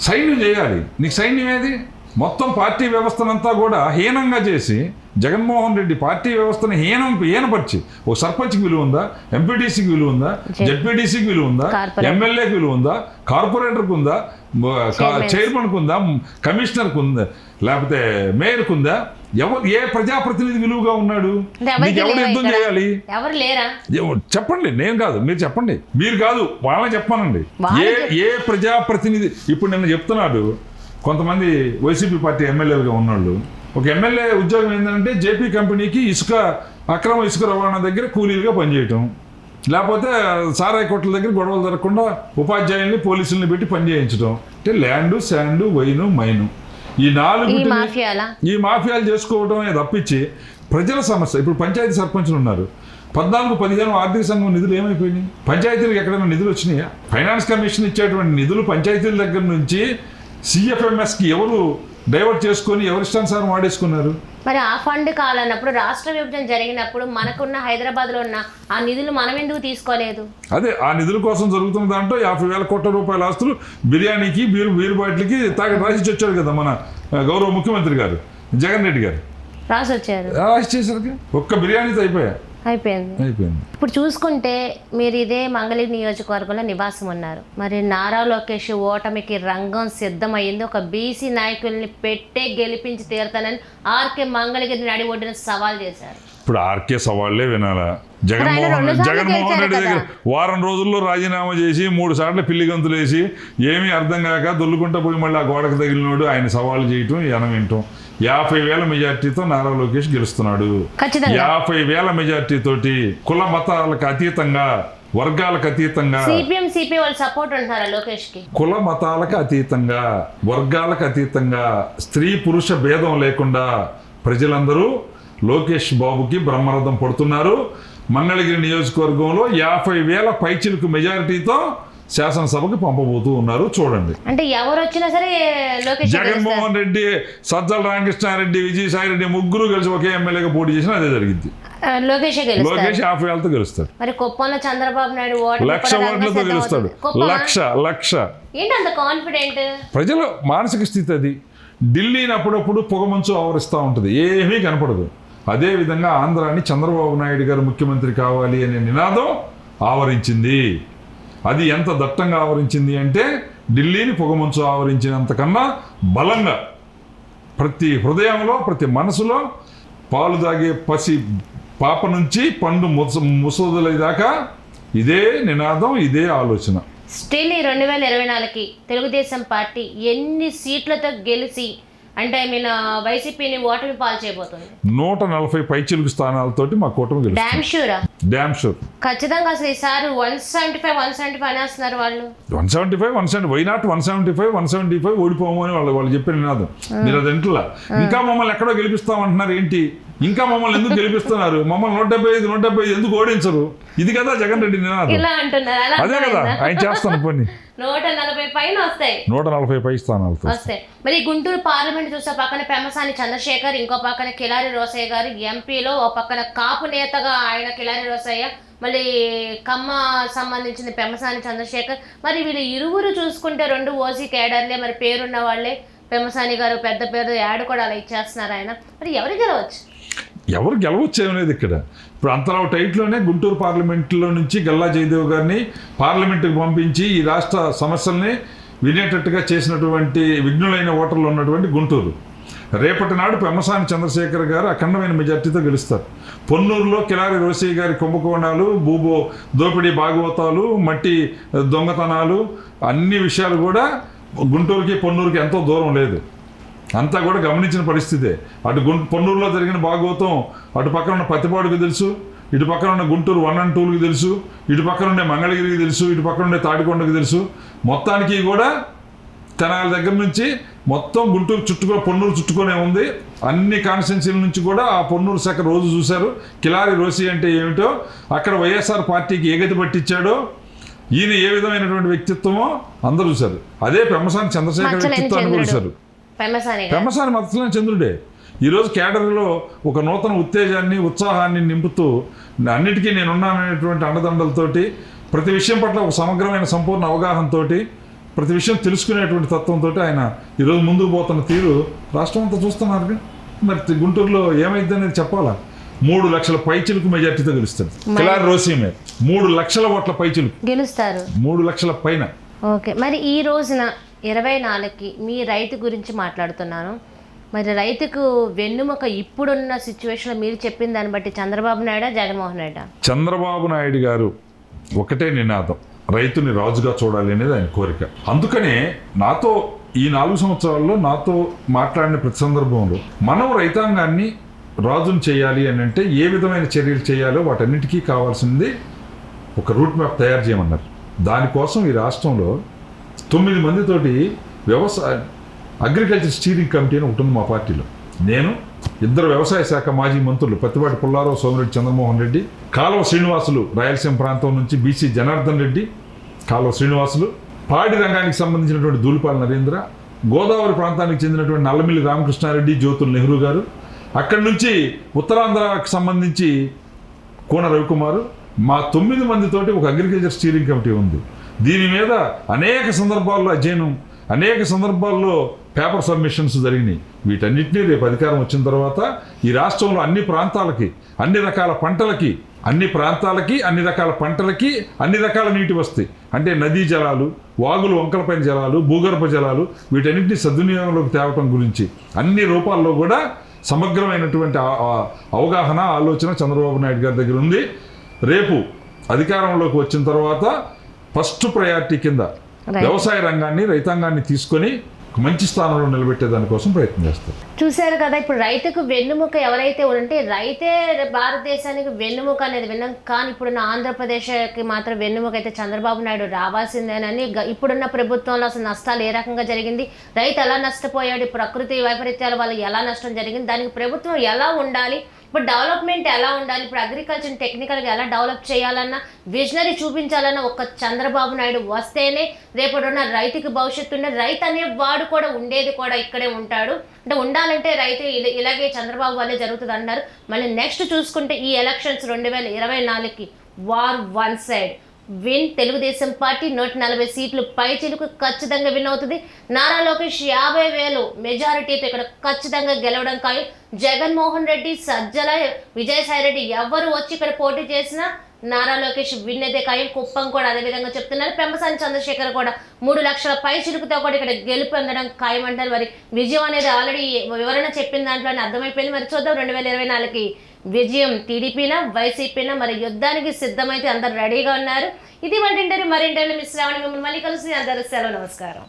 సైన్యం చేయాలి. నీకు సైన్యం ఏది? మొత్తం పార్టీ వ్యవస్థనంతా కూడా హీనంగా చేసి జగన్మోహన్ రెడ్డి పార్టీ వ్యవస్థను హీనపరిచి, ఓ సర్పంచ్కి విలువ ఉందా, ఎంపీటీసీకి విలువ ఉందా, జెడ్పీటీసీకి విలువ ఉందా, ఎమ్మెల్యేకి విలువ ఉందా, కార్పొరేటర్కి ఉందా, చైర్మన్కి ఉందా, కమిషనర్కి ఉందా, లేకపోతే మేయర్కి ఉందా? ఏ ప్రజాప్రతినిధి విలువగా ఉన్నాడు? మీకు ఎవరు యుద్ధం చేయాలి? చెప్పండి, నేను కాదు, మీరు చెప్పండి. మీరు కాదు, వాళ్ళని చెప్పానండి. ఏ ప్రజాప్రతినిధి? ఇప్పుడు నిన్న చెప్తున్నాడు కొంతమంది వైసీపీ పార్టీ ఎమ్మెల్యేలుగా ఉన్నవాళ్ళు, ఒక ఎమ్మెల్యే ఉద్యోగం ఏంటంటే జేపీ కంపెనీకి అక్రమ ఇసుక రవాణా దగ్గర కూలీలుగా పనిచేయటం, లేకపోతే సారాయి కొట్ల దగ్గర గొడవలు జరగకుండా ఉపాధ్యాయుల్ని, పోలీసుల్ని పెట్టి పనిచేయించడం. అంటే ల్యాండు, శాండు, వైను, మైను, ఈ మాఫియాలు చేసుకోవడమే తప్పించి ప్రజల సమస్య. ఇప్పుడు పంచాయతీ సర్పంచులు ఉన్నారు, 14-15 ఆర్థిక సంఘం నిధులు ఏమైపోయినాయి? పంచాయతీలకు ఎక్కడైనా నిధులు వచ్చినాయా? ఫైనాన్స్ కమిషన్ ఇచ్చేటువంటి నిధులు పంచాయతీల దగ్గర నుంచి CFMSకి ఎవరు డైవర్ట్ చేసుకొని ఎవరిష్టానుసారం వాడేసుకున్నారు? మరి ఆ ఫండ్ కావాలన్నప్పుడు, రాష్ట్ర విభజన జరిగినప్పుడు మనకున్న హైదరాబాద్లో ఉన్న ఆ నిధులు మనం ఎందుకు తీసుకోలేదు? అదే ఆ నిధుల కోసం జరుగుతున్న దాంట్లో 50,000 కోట్ల రూపాయల ఆస్తులు బిర్యానీకి, బీరు బాటిల్కి రాసి వచ్చాడు కదా మన గౌరవ ముఖ్యమంత్రి గారు జగన్ రెడ్డి గారు. రాసి చేశారు, ఒక్క బిర్యానీతో అయిపోయింది. ఇప్పుడు చూసుకుంటే మీరు ఇదే మంగళగిరి నియోజకవర్గంలో నివాసం ఉన్నారు. మరి నారా లోకేష్ ఓటమికి రంగం సిద్ధమైంది. ఒక బీసీ నాయకుల్ని పెట్టే గెలిపించి తీరుతానని ఆర్కే మంగళగిరి నడి ఒడ్డున సవాల్ చేశారు. ఇప్పుడు ఆర్కే సవాళ్లే వినాలా? జగన్మోహన్ రెడ్డి దగ్గర వారం రోజుల్లో రాజీనామా చేసి 3 సార్లు పిల్లి గంతులు వేసి ఏమీ అర్థం కాక దొల్లుకుంటా పోయి మళ్ళీ ఆ గోడకు తగిలినోడు ఆయన సవాళ్ళు చేయటం, వినటం. 50,000 మెజార్టీతో నారా లోకేష్ గెలుస్తున్నాడు. 50,000 మెజార్టీ తోటి, కుల మతాలకు అతీతంగా, వర్గాలకు అతీతంగా, కుల మతాలకు అతీతంగా, వర్గాలకు అతీతంగా, స్త్రీ పురుష భేదం లేకుండా ప్రజలందరూ లోకేష్ బాబుకి బ్రహ్మరథం పడుతున్నారు. మంగళగిరి నియోజకవర్గంలో 50,000 పైచిలకు మెజారిటీతో శాసనసభకు పంపబోతూ ఉన్నారు. చూడండి, అంటే ఎవరు వచ్చినా సరే జగన్మోహన్ రెడ్డి, సజ్జల రామకృష్ణారెడ్డి, విజయసాయిరెడ్డి ముగ్గురు కలిసి ఒకే ఎమ్మెల్యేగా పోటీ చేసినా అదే జరిగింది. లోకేష్ 50,000తో గెలుస్తాడు. మరి కుప్పంలో చంద్రబాబు నాయుడు 1,00,000 ఓట్లతో గెలుస్తాడు. లక్ష ప్రజల మానసిక స్థితి అది. ఢిల్లీని అప్పుడప్పుడు పొగమంచు ఆవరిస్తూ ఉంటుంది, ఏమీ కనపడదు. అదేవిధంగా ఆంధ్రాని చంద్రబాబు నాయుడు గారు ముఖ్యమంత్రి కావాలి అనే నినాదం ఆవరించింది. అది ఎంత దట్టంగా ఆవరించింది అంటే ఢిల్లీని పొగమంచు ఆవరించినంతకన్నా బలంగా ప్రతి హృదయంలో, ప్రతి మనసులో పాలు తాగే పసి పాప నుంచి పండు ముసోదలైదాకా ఇదే నినాదం, ఇదే ఆలోచన. స్టిల్ 2024కి తెలుగుదేశం పార్టీ ఎన్ని సీట్లతో గెలిచి అంటే ఐ మీన్ వైసీపీని ఓటమి పాలు చేయబోతుంది. 140 పైచిలుకు స్థానాలతోటి మా కూటమి గెలుస్తుంది. డ్యామ్ షూరా? Damn sure. ఖచ్చితంగా అసలు ఈసారి 175 అనేస్తున్నారు వాళ్ళు. 175 వై నాట్ 175 ఓడిపోము అని వాళ్ళు చెప్పిన నినాదం. మీరు అది ఇంట్లో ఇంకా మమ్మల్ని ఎక్కడో గెలిపిస్తామంటున్నారు ఏంటి? ఇంకా మమ్మల్ని ఎందుకు గెలిపిస్తున్నారు? మమ్మల్ని 175 ఎందుకు ఓడించరు? ఇది కదా జగన్ రెడ్డి నినాదం. ఇలా అంటున్నారు. అదే కదా ఆయన చేస్తాను పని. 140 పైన వస్తాయి. 140 పై స్థానాలతో వస్తాయి. మరి గుంటూరు పార్లమెంట్ చూస్తే పక్కన పెమ్మసాని చంద్రశేఖర్, ఇంకో పక్కన కిలారి రోసయ్య గారు ఎంపీలో, ఓ పక్కన కాపు నేతగా ఆయన కిలారి రోసయ్య, మళ్ళీ కమ్మ సంబంధించిన పెమ్మసాని చంద్రశేఖర్. మరి వీళ్ళు ఇరువురు చూసుకుంటే 2 ఓసీ కేడర్లే, మరి పేరున్న వాళ్ళే. పెమ్మసాని గారు పెద్ద పేరు యాడ్ కూడా అలా ఇచ్చేస్తున్నారు ఆయన. మరి ఎవరు గెలవచ్చు? ఎవరు గెలవచ్చు ఏం లేదు ఇక్కడ. ఇప్పుడు అంతరావు టైట్లోనే గుంటూరు పార్లమెంట్లో నుంచి గల్లా జయదేవ్ గారిని పార్లమెంటుకు పంపించి ఈ రాష్ట్ర సమస్యల్ని వినేటట్టుగా చేసినటువంటి విఘ్నులైన ఓటర్లు ఉన్నటువంటి గుంటూరు. రేపటి నాడు పెమ్మసాని చంద్రశేఖర్ గారు అఖండమైన మెజార్టీతో గెలుస్తారు. పొన్నూరులో కిలారి రోసయ్య గారి కుంభకోణాలు, దోపిడీ భాగవతాలు, మట్టి దొంగతనాలు, అన్ని విషయాలు కూడా గుంటూరుకి పొన్నూరుకి ఎంతో దూరం లేదు. అంతా కూడా గమనించిన పరిస్థితే. అటు పొన్నూరులో జరిగిన భాగవతం అటు పక్కన ఉన్న పత్తిపాడుకి తెలుసు, ఇటు పక్కన ఉన్న గుంటూరు 1 and 2కి తెలుసు, ఇటు పక్కన ఉండే మంగళగిరికి తెలుసు, ఇటు పక్కన ఉండే తాడికొండకి తెలుసు. మొత్తానికి కూడా తెనాలి దగ్గర నుంచి మొత్తం గుంటూరు పొన్నూరు చుట్టుకొనే ఉంది. అన్ని కాన్స్టిట్యున్సీల నుంచి కూడా ఆ పొన్నూరు శాఖ రోజు చూశారు. కిలారి రోసి అంటే ఏమిటో, అక్కడ వైఎస్ఆర్ పార్టీకి ఏ గతి పట్టించాడో, ఈయన ఏ విధమైనటువంటి వ్యక్తిత్వమో అందరూ చూశారు. అదే పెమ్మసాని చంద్రశేఖర్ వ్యక్తిత్వాన్ని కూడా చూశారు. పెమ్మసాని మత్స్యలేని చంద్రుడే ఈరోజు కేడర్లో ఒక నూతన ఉత్తేజాన్ని, ఉత్సాహాన్ని నింపుతూ అన్నిటికీ నేనున్నాననేటువంటి అండదండలతోటి, ప్రతి విషయం పట్ల ఒక సమగ్రమైన సంపూర్ణ అవగాహనతో, ప్రతి విషయం తెలుసుకునేటువంటి తత్వంతో ఆయన ఈరోజు ముందుకు పోతున్న తీరు రాష్ట్రం అంతా చూస్తున్నారు. మరి గుంటూరులో ఏమైంది అనేది చెప్పాలా? 3 లక్షల పైచిలుకు మెజార్టీతో గెలుస్తుంది కిలారి రోసీ మీద. 3 లక్షల ఓట్ల పైచిలుకు గెలుస్తారు. 3 లక్షల పైన. ఓకే, మరి ఈ రోజున 24కి మీ రైతు గురించి మాట్లాడుతున్నాను. మరి రైతుకు వెన్నుముక ఇప్పుడున్న సిచ్యువేషన్లో మీరు చెప్పిన దాన్ని బట్టి చంద్రబాబు నాయుడా, జగన్మోహన్ రెడ్డా? చంద్రబాబు నాయుడు గారు ఒకటే నినాదం, రైతుని రాజుగా చూడాలి అనేది ఆయన కోరిక. అందుకనే నాతో ఈ 4 సంవత్సరాల్లో నాతో మాట్లాడిన ప్రతి సందర్భంలో మనం రైతాంగాన్ని రాజును చేయాలి అని అంటే ఏ విధమైన చర్యలు చేయాలో వాటన్నిటికీ కావాల్సింది ఒక రూట్ మ్యాప్ తయారు చేయమన్నారు. దానికోసం ఈ రాష్ట్రంలో 9 మందితోటి అగ్రికల్చర్ స్టీరింగ్ కమిటీ అని ఒకటి ఉంది మా పార్టీలో. నేను, 2 వ్యవసాయ శాఖ మాజీ మంత్రులు పత్తిపాటి పుల్లారావు, సోమిరెడ్డి చంద్రమోహన్ రెడ్డి, కాలువ శ్రీనివాసులు రాయలసీమ ప్రాంతం నుంచి బీసీ జనార్దన్ రెడ్డి, కాలువ శ్రీనివాసులు, పాడి రంగానికి సంబంధించినటువంటి దూలిపాల నరేంద్ర, గోదావరి ప్రాంతానికి చెందినటువంటి నల్లమిల్లి రామకృష్ణారెడ్డి, జ్యోతుల్ నెహ్రూ గారు, అక్కడి నుంచి ఉత్తరాంధ్రకి సంబంధించి కోన రవికుమారు, మా 9 మందితోటి ఒక అగ్రికల్చర్ స్టీరింగ్ కమిటీ ఉంది. దీని మీద అనేక సందర్భాల్లో అధ్యయనం, అనేక సందర్భాల్లో పేపర్ సబ్మిషన్స్ జరిగినాయి. వీటన్నిటినీ రేపు అధికారం వచ్చిన తర్వాత ఈ రాష్ట్రంలో అన్ని ప్రాంతాలకి, అన్ని రకాల పంటలకి, అన్ని రకాల పంటలకి అన్ని రకాల నీటి వస్తాయి. అంటే నదీ జలాలు, వాగులు, వంకలపైన జలాలు, భూగర్భ జలాలు, వీటన్నిటిని సద్వినియోగంలోకి తేవటం గురించి అన్ని రూపాల్లో కూడా సమగ్రమైనటువంటి అవగాహన, ఆలోచన చంద్రబాబు నాయుడు గారి దగ్గర ఉంది. రేపు అధికారంలోకి వచ్చిన తర్వాత ఫస్ట్ ప్రయారిటీ కింద వ్యవసాయ రంగాన్ని, రైతాంగాన్ని తీసుకొని మంచి స్థానంలో నిలబెట్టే దానికోసం ప్రయత్నం చేస్తారు. చూశారు కదా, ఇప్పుడు రైతుకు వెన్నుముక ఎవరైతే ఉంటే రైతే భారతదేశానికి వెన్నుముక అనేది విన్నాం. కానీ ఇప్పుడున్న ఆంధ్రప్రదేశ్కి మాత్రం వెన్నుముక అయితే చంద్రబాబు నాయుడు రావాల్సిందేనని, ఇప్పుడున్న ప్రభుత్వంలో అసలు నష్టాలు ఏ రకంగా జరిగింది, రైతు ఎలా నష్టపోయాడు, ప్రకృతి వైపరీత్యాల వల్ల ఎలా నష్టం జరిగింది, దానికి ప్రభుత్వం ఎలా ఉండాలి, ఇప్పుడు డెవలప్మెంట్ ఎలా ఉండాలి, ఇప్పుడు అగ్రికల్చర్ టెక్నికల్గా ఎలా డెవలప్ చేయాలన్నా, విజనరీ చూపించాలన్న ఒక చంద్రబాబు నాయుడు వస్తేనే రేపటిన్న రైతుకి భవిష్యత్తు ఉండే, రైతు అనే వాడు కూడా ఉండేది కూడా ఇక్కడే ఉంటాడు. అంటే ఉండాలంటే రైతు ఇలాగే చంద్రబాబు వల్లే జరుగుతుంది అన్నారు. మళ్ళీ నెక్స్ట్ చూసుకుంటే ఈ ఎలక్షన్స్ 2024కి war 1 side win. Telugudesam party 140 సీట్లు పైచిలుకు ఖచ్చితంగా విన్ అవుతుంది. నారా లోకేష్ 50,000 మెజారిటీతో ఇక్కడ ఖచ్చితంగా గెలవడం ఖాయం. జగన్మోహన్ రెడ్డి, సజ్జల, విజయసాయి రెడ్డి ఎవరు వచ్చి ఇక్కడ పోటీ చేసినా నారా లోకేష్ విన్ అయితే ఖాయం. కుప్పం కూడా అదే విధంగా చెప్తున్నారు. పెమ్మసాని చంద్రశేఖర్ కూడా 3 లక్షల పైచిలుకుతో కూడా ఇక్కడ గెలుపు అందడం ఖాయం అంటారు. మరి విజయం అనేది ఆల్రెడీ వివరణ చెప్పిన దాంట్లోనే అర్థమైపోయింది. మరి చూద్దాం 2024కి విజయం టీడీపీనా, వైసీపీనా, మరి యుద్ధానికి సిద్ధమైతే అందరు రెడీగా ఉన్నారు. ఇది మరింటర్వ్యూ మిస్ రావని మిమ్మల్ని మళ్ళీ కలిసి అందరూ సెలవు. నమస్కారం.